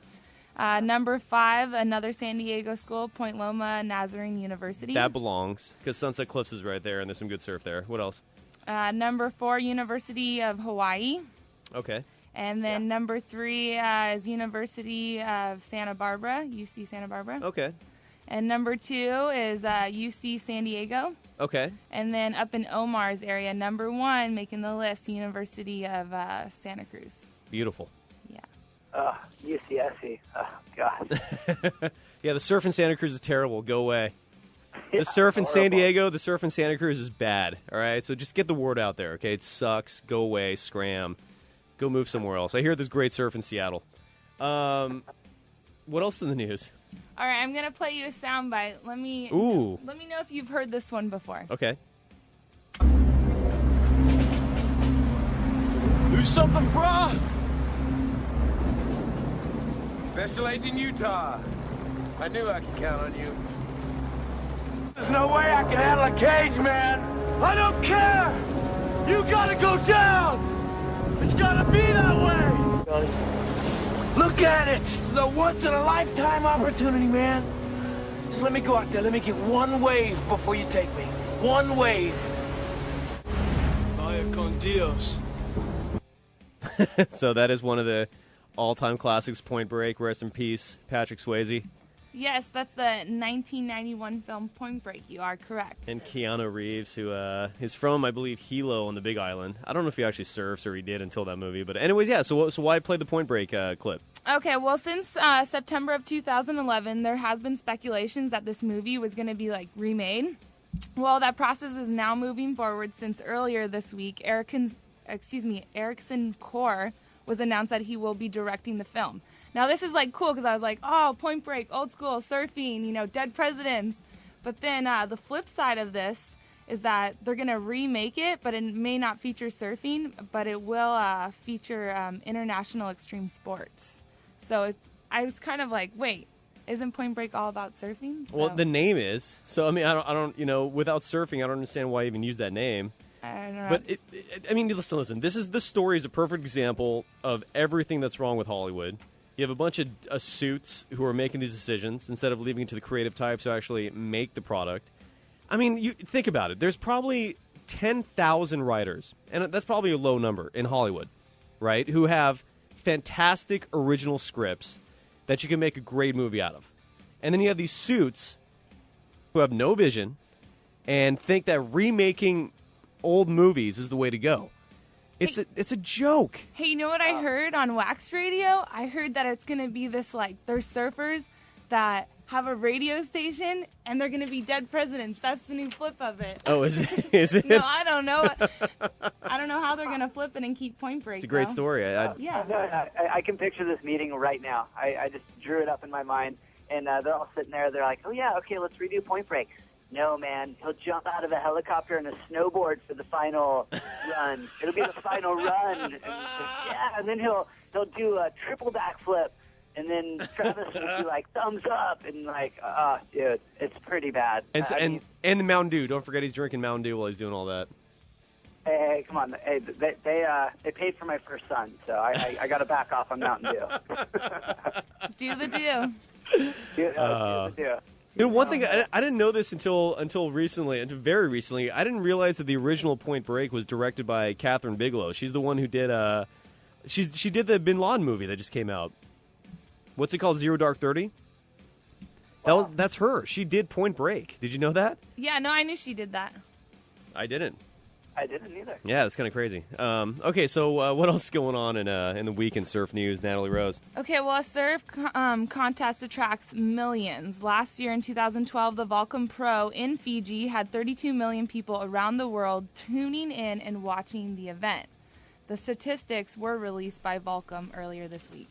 Number 5, another San Diego school, Point Loma Nazarene University.
That belongs, because Sunset Cliffs is right there, and there's some good surf there. What else?
Number 4, University of Hawaii.
Okay.
And then number 3 is University of Santa Barbara, UC Santa Barbara.
Okay.
And number 2 is UC San Diego.
Okay.
And then up in Omar's area, number 1, making the list, University of Santa Cruz.
Beautiful.
Yeah.
UCSC. Oh, God.
Yeah, the surf in Santa Cruz is terrible. Go away. The surf in San Diego, the surf in Santa Cruz is bad. All right, so just get the word out there. Okay, it sucks. Go away. Scram. Go move somewhere else. I hear there's great surf in Seattle. What else in the news?
All right, I'm gonna play you a soundbite. Let me
Ooh.
know if you've heard this one before.
Okay.
Do something, brah! Special Agent Utah. I knew I could count on you. There's no way I can handle a cage, man. I don't care. You gotta go down. It's gotta be that way. Look at it. This is a once-in-a-lifetime opportunity, man. Just let me go out there. Let me get one wave before you take me. One wave. Vaya con Dios.
So that is one of the all-time classics, Point Break. Rest in peace, Patrick Swayze.
Yes, that's the 1991 film Point Break. You are correct.
And Keanu Reeves, who is from, I believe, Hilo on the Big Island. I don't know if he actually surfs or he did until that movie. But anyways, yeah, so why play the Point Break clip?
Okay, well, since September of 2011, there has been speculations that this movie was going to be, remade. Well, that process is now moving forward since earlier this week, Erickson Core was announced that he will be directing the film. Now, this is, cool because I was like, oh, Point Break, old school, surfing, dead presidents. But then the flip side of this is that they're going to remake it, but it may not feature surfing, but it will feature international extreme sports. So I was kind of like, wait, isn't Point Break all about surfing? So,
Well, the name is. So, I mean, I don't without surfing, I don't understand why I even use that name.
I don't know.
But, listen, this story is a perfect example of everything that's wrong with Hollywood. You have a bunch of suits who are making these decisions instead of leaving it to the creative types who actually make the product. I mean, you think about it. There's probably 10,000 writers, and that's probably a low number in Hollywood, right, who have fantastic original scripts that you can make a great movie out of. And then you have these suits who have no vision and think that remaking old movies is the way to go. It's a joke.
Hey, you know what I heard on WaXed Radio? I heard that it's going to be this, there's surfers that have a radio station, and they're going to be dead presidents. That's the new flip of it.
Oh, is it? Is it?
No, I don't know. I don't know how they're going to flip it and keep Point Break.
It's a great
though.
story.
Yeah.
I can picture this meeting right now. I just drew it up in my mind, and they're all sitting there. They're like, oh, yeah, okay, let's redo Point Break. No, man, he'll jump out of a helicopter and a snowboard for the final run. It'll be the final run. And then he'll do a triple backflip. And then Travis will be like, thumbs up, and like, dude, it's pretty bad.
And the Mountain Dew. Don't forget he's drinking Mountain Dew while he's doing all that.
Hey, come on. Hey, they paid for my first son, so I got to back off on Mountain Dew.
Do the do.
Do the do.
You know, one thing, I didn't know this until recently, until very recently. I didn't realize that the original Point Break was directed by Catherine Bigelow. She's the one who did, she did the Bin Laden movie that just came out. What's it called? Zero Dark 30? That's her. She did Point Break. Did you know that?
Yeah, no, I knew she did that.
I didn't.
I didn't either.
Yeah, that's kind of crazy. Okay, so what else is going on in the week in surf news, Natalie Rose?
Okay, well, a surf contest attracts millions. Last year in 2012, the Volcom Pro in Fiji had 32 million people around the world tuning in and watching the event. The statistics were released by Volcom earlier this week.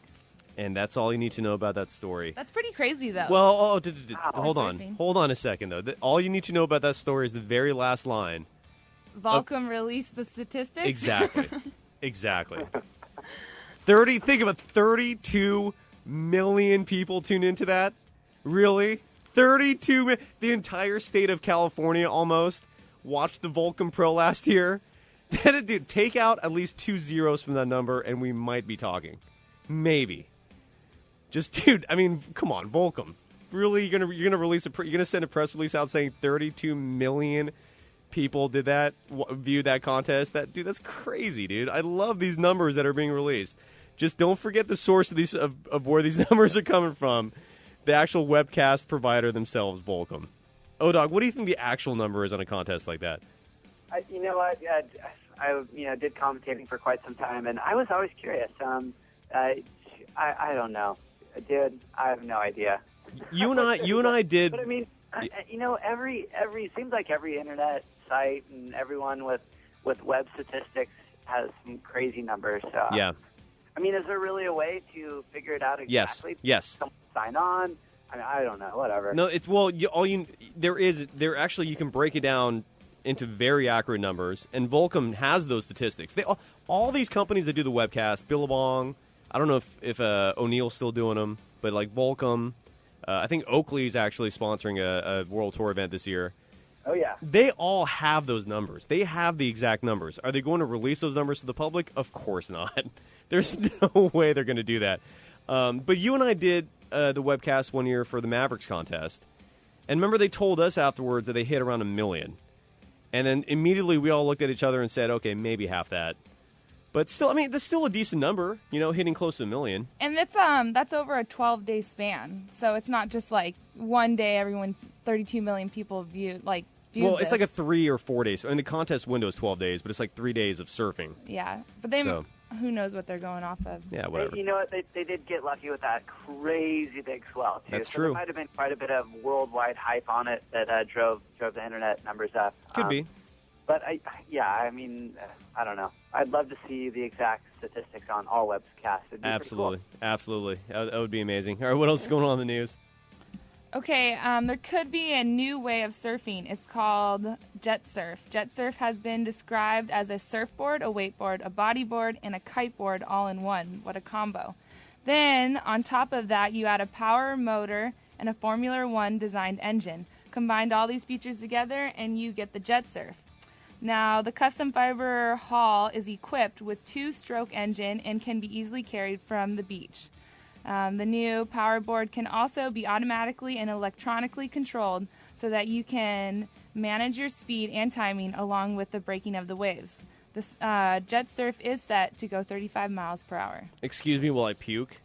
And that's all you need to know about that story.
That's pretty crazy, though.
Well, hold on.
Surfing.
Hold on a second, though. All you need to know about that story is the very last line.
Volcom released the statistics?
Exactly. Exactly. Think of it, 32 million people tuned into that? Really? 32 million? The entire state of California almost watched the Volcom Pro last year? Dude, take out at least 2 zeros from that number, and we might be talking. Maybe. Just, dude, I mean, come on, Volcom. Really, you're gonna release you're gonna send a press release out saying 32 million people did that, view that contest? That's crazy, dude. I love these numbers that are being released. Just don't forget the source of these of where these numbers are coming from. The actual webcast provider themselves, Volcom. O-Dog, what do you think the actual number is on a contest like that?
You know what? I did commentating for quite some time, and I was always curious. I don't know, dude. I have no idea.
You and I did.
But I mean, every seems like every internet site and everyone with web statistics has some crazy numbers.
Yeah.
I mean, is there really a way to figure it out exactly?
Yes.
Someone sign on. I mean, I don't know. Whatever.
No, it's there actually you can break it down into very accurate numbers, and Volcom has those statistics. All these companies that do the webcast, Billabong. I don't know if O'Neill's still doing them, but like Volcom, I think Oakley's actually sponsoring a World Tour event this year.
Oh, yeah.
They all have those numbers. They have the exact numbers. Are they going to release those numbers to the public? Of course not. There's no way they're going to do that. But you and I did the webcast one year for the Mavericks contest. And remember they told us afterwards that they hit around 1 million. And then immediately we all looked at each other and said, okay, maybe half that. But still, I mean, that's still a decent number, hitting close to 1 million.
And that's over a 12-day span. So it's not just like one day 32 million people viewed
Well, it's
this.
like a 3 or 4 days. I mean, the contest window is 12 days, but it's like 3 days of surfing.
Yeah, but who knows what they're going off of.
Yeah, whatever.
You know what? They did get lucky with that crazy big swell, too.
That's
so
true.
There might have been quite a bit of worldwide hype on it that drove the internet numbers up.
Could be.
But, I don't know. I'd love to see the exact statistics on all webcasts. It'd be
Absolutely.
pretty cool.
Absolutely. That would be amazing. All right, what else is going on in the news?
Okay, there could be a new way of surfing. It's called jet surf. Jet surf has been described as a surfboard, a wakeboard, a bodyboard, and a kiteboard all in one. What a combo. Then, on top of that, you add a power motor and a Formula One designed engine. Combine all these features together, and you get the jet surf. Now, the custom fiber hull is equipped with 2-stroke engine and can be easily carried from the beach. The new power board can also be automatically and electronically controlled so that you can manage your speed and timing along with the breaking of the waves. This jet surf is set to go 35 miles per hour.
Excuse me while I puke.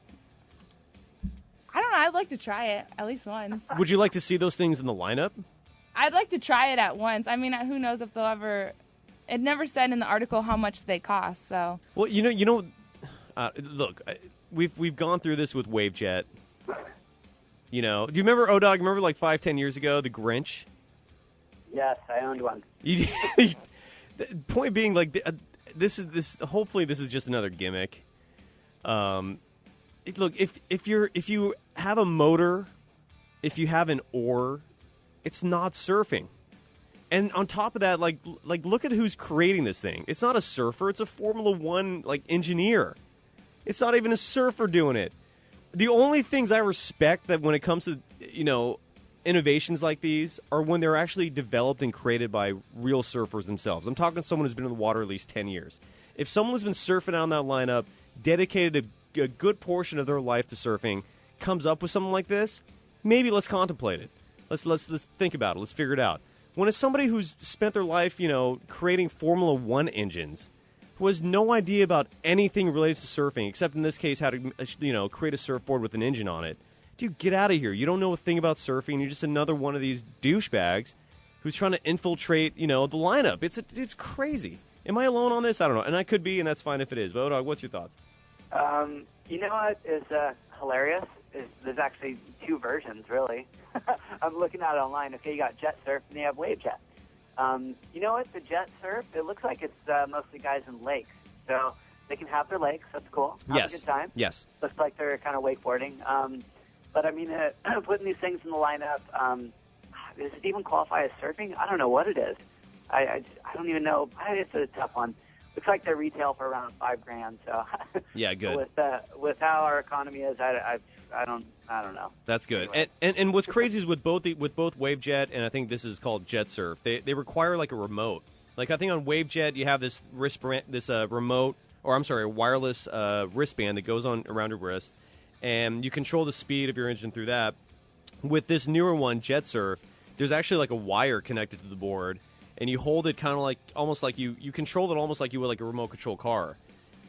I don't know. I'd like to try it at least once.
Would you like to see those things in the lineup?
I'd like to try it at once. I mean, who knows if they'll ever... It never said in the article how much they cost, so...
Well, look, we've gone through this with WaveJet. You know, do you remember O-Dog? Remember like 5-10 years ago, the Grinch?
Yes, I owned one.
The point being, like, this. Hopefully, this is just another gimmick. Look, if you have a motor, if you have an oar, it's not surfing. And on top of that, like look at who's creating this thing. It's not a surfer. It's a Formula One engineer. It's not even a surfer doing it. The only things I respect that when it comes to innovations like these are when they're actually developed and created by real surfers themselves. I'm talking to someone who's been in the water at least 10 years. If someone who's been surfing on that lineup, dedicated a good portion of their life to surfing, comes up with something like this, maybe let's contemplate it. Let's think about it. Let's figure it out. When it's somebody who's spent their life, creating Formula One engines, who has no idea about anything related to surfing, except in this case how to, create a surfboard with an engine on it. Dude, get out of here. You don't know a thing about surfing. You're just another one of these douchebags who's trying to infiltrate, the lineup. It's crazy. Am I alone on this? I don't know. And I could be, and that's fine if it is. But, O-Dog, what's your thoughts?
You know what is hilarious? There's actually two versions, really. I'm looking at it online. Okay, you got jet surf and you have wave jet. You know what? The jet surf, it looks like it's mostly guys in lakes. So they can have their lakes. That's cool. Have a good time.
Yes.
Looks like they're kind of wakeboarding. But, I mean, putting these things in the lineup, does it even qualify as surfing? I don't know what it is. I don't even know. It's a tough one. Looks like they retail for around $5,000. So
yeah, good.
With how our economy is, I don't know.
That's good.
Anyway.
And what's crazy is with both WaveJet and I think this is called Jet Surf, they require like a remote. Like I think on WaveJet you have this remote, or I'm sorry, a wireless wristband that goes on around your wrist, and you control the speed of your engine through that. With this newer one, Jet Surf, there's actually like a wire connected to the board, and you hold it kind of like almost like you control it almost like you would like a remote control car,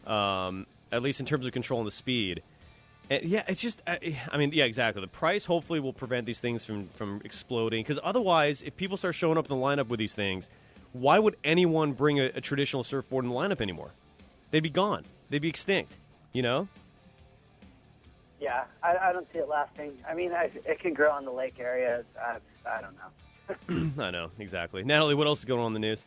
at least in terms of controlling the speed. And yeah, it's just, I mean, yeah, exactly. The price hopefully will prevent these things from exploding, because otherwise, if people start showing up in the lineup with these things, why would anyone bring a traditional surfboard in the lineup anymore? They'd be gone. They'd be extinct,
Yeah, I don't see it lasting. I mean, it can grow in the lake areas. I don't know.
I know, exactly. Natalie, what else is going on in the news?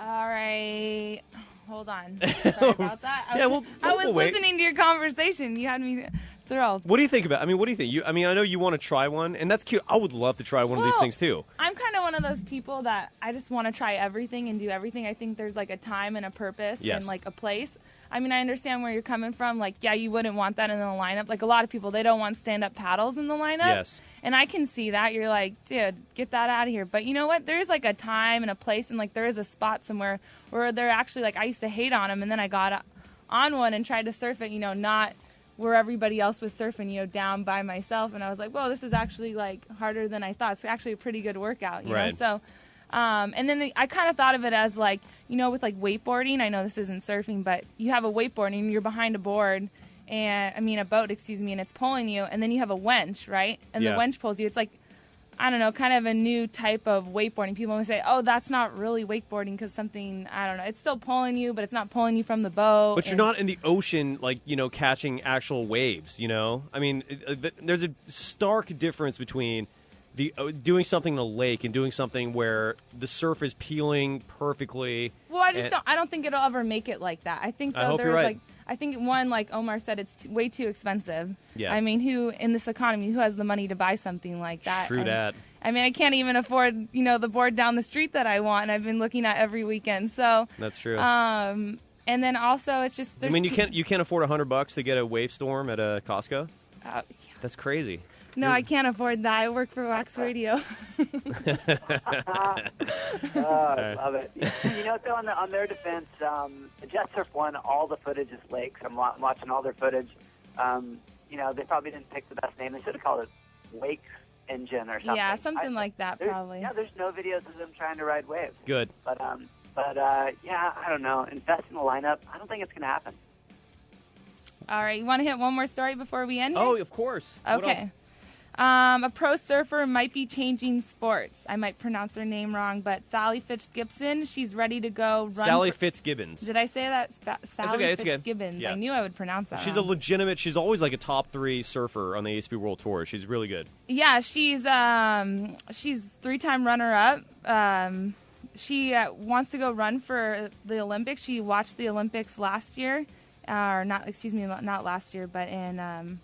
All right. Hold on. Sorry about that.
I
was listening to your conversation. You had me thrilled.
What do you think about? I mean, what do you think? I know you want to try one, and that's cute. I would love to try one of these things too.
I'm kind of one of those people that I just want to try everything and do everything. I think there's like a time and a purpose and like a place. I mean, I understand where you're coming from. Like, yeah, you wouldn't want that in the lineup. Like, a lot of people, they don't want stand-up paddles in the lineup.
Yes.
And I can see that. You're like, dude, get that out of here. But you know what? There is, like, a time and a place, and, like, there is a spot somewhere where they're actually, like, I used to hate on them, and then I got on one and tried to surf it, not where everybody else was surfing, down by myself. And I was like, whoa, this is actually, like, harder than I thought. It's actually a pretty good workout, you know? So... and then I kind of thought of it as like, with like wakeboarding. I know this isn't surfing, but you have a wakeboard and you're behind a board, a boat, and it's pulling you, and then you have a winch, right? And the winch pulls you. It's like, I don't know, kind of a new type of wakeboarding. People will say, oh, that's not really wakeboarding because something, I don't know, it's still pulling you, but it's not pulling you from the boat.
But you're not in the ocean, like, catching actual waves, I mean, there's a stark difference between doing something in a lake and doing something where the surf is peeling perfectly.
Well, I don't think it'll ever make it like that. I think
I hope you're right.
I think one, like Omar said, it's way too expensive.
Yeah.
I mean, who in this economy, who has the money to buy something like that?
True that.
I mean, I can't even afford, the board down the street that I want, and I've been looking at every weekend. So
that's true.
And then also, it's just.
I mean, you can't afford $100 to get a wave storm at a Costco.
Yeah.
That's crazy.
No, I can't afford that. I work for WaXed Radio.
I love it. Though, on their defense, the Jet Surf one, all the footage is lakes. I'm watching all their footage. They probably didn't pick the best name. They should have called it Wake Engine or something.
Yeah, something like that, probably.
Yeah, there's no videos of them trying to ride waves.
Good.
But yeah, I don't know. Invest in the lineup. I don't think it's going to happen.
All right, you want to hit one more story before we end here?
Oh, of course.
Okay. A pro surfer might be changing sports. I might pronounce her name wrong, but Sally Fitzgibbon, she's ready to go run.
Sally Fitzgibbons.
Did I say that? Sally
it's okay.
Fitzgibbons.
Yeah.
I knew I would pronounce that
She's
wrong.
a legitimate, she's always like a top 3 surfer on the ASP World Tour. She's really good.
Yeah, she's 3-time runner-up. She wants to go run for the Olympics. She watched the Olympics last year, not last year, but in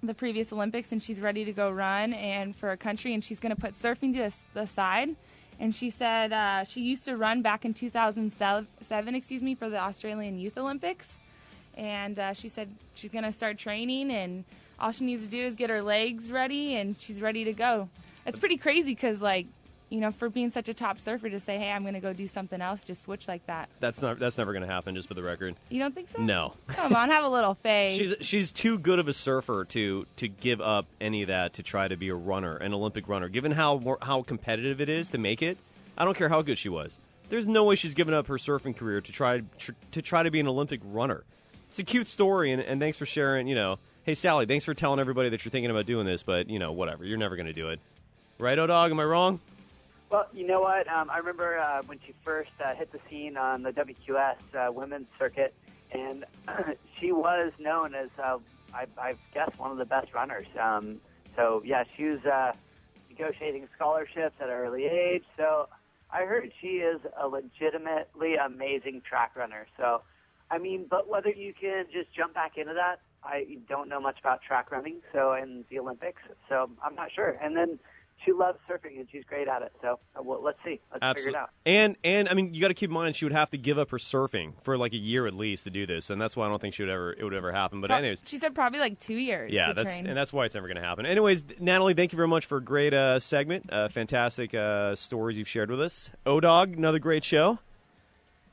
the previous Olympics, and she's ready to go run and for a country, and she's going to put surfing to the side. And she said she used to run back in 2007, for the Australian Youth Olympics. And she said she's going to start training, and all she needs to do is get her legs ready, and she's ready to go. It's pretty crazy because, for being such a top surfer to say, hey, I'm going to go do something else, just switch like that.
That's never going to happen, just for the record.
You don't think so?
No.
Come on, have a little faith.
She's too good of a surfer to give up any of that to try to be a runner, an Olympic runner. Given how competitive it is to make it, I don't care how good she was. There's no way she's given up her surfing career to try to be an Olympic runner. It's a cute story, and thanks for sharing, Hey, Sally, thanks for telling everybody that you're thinking about doing this, but, whatever. You're never going to do it. Right, O-Dog? Am I wrong?
Well, you know what? I remember when she first hit the scene on the WQS women's circuit, and she was known as, I guess, one of the best runners. She was negotiating scholarships at an early age. So I heard she is a legitimately amazing track runner. So, but whether you can just jump back into that, I don't know much about track running, in the Olympics, so I'm not sure. And then she loves surfing, and she's great at it. So let's see. Let's figure it out.
And you got to keep in mind she would have to give up her surfing for like a year at least to do this, and that's why I don't think it would ever happen. But anyways,
she said probably 2 years.
Yeah, that's why it's never going to happen. Anyways, Natalie, thank you very much for a great segment. Fantastic stories you've shared with us. O-Dog, another great show.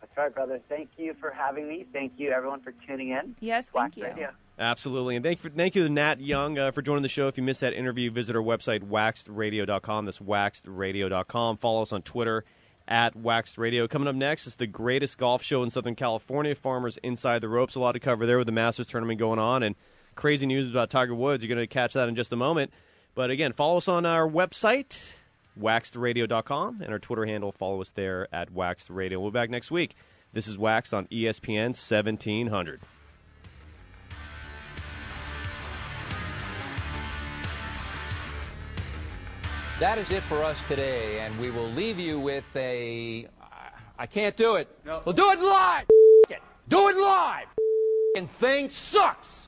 That's right, brother. Thank you for having me. Thank you, everyone, for tuning in.
Yes, thank you.
Radio.
Absolutely. And thank you to Nat Young for joining the show. If you missed that interview, visit our website, waxedradio.com. That's waxedradio.com. Follow us on Twitter at Waxed Radio. Coming up next is the greatest golf show in Southern California. Farmers Inside the Ropes. A lot to cover there with the Masters tournament going on. And crazy news about Tiger Woods. You're going to catch that in just a moment. But again, follow us on our website, waxedradio.com. And our Twitter handle, follow us there at Waxed Radio. We'll be back next week. This is Wax on ESPN 1700.
That is it for us today, and we will leave you with I can't do it. No. We'll do it live. Do it live. Thing sucks.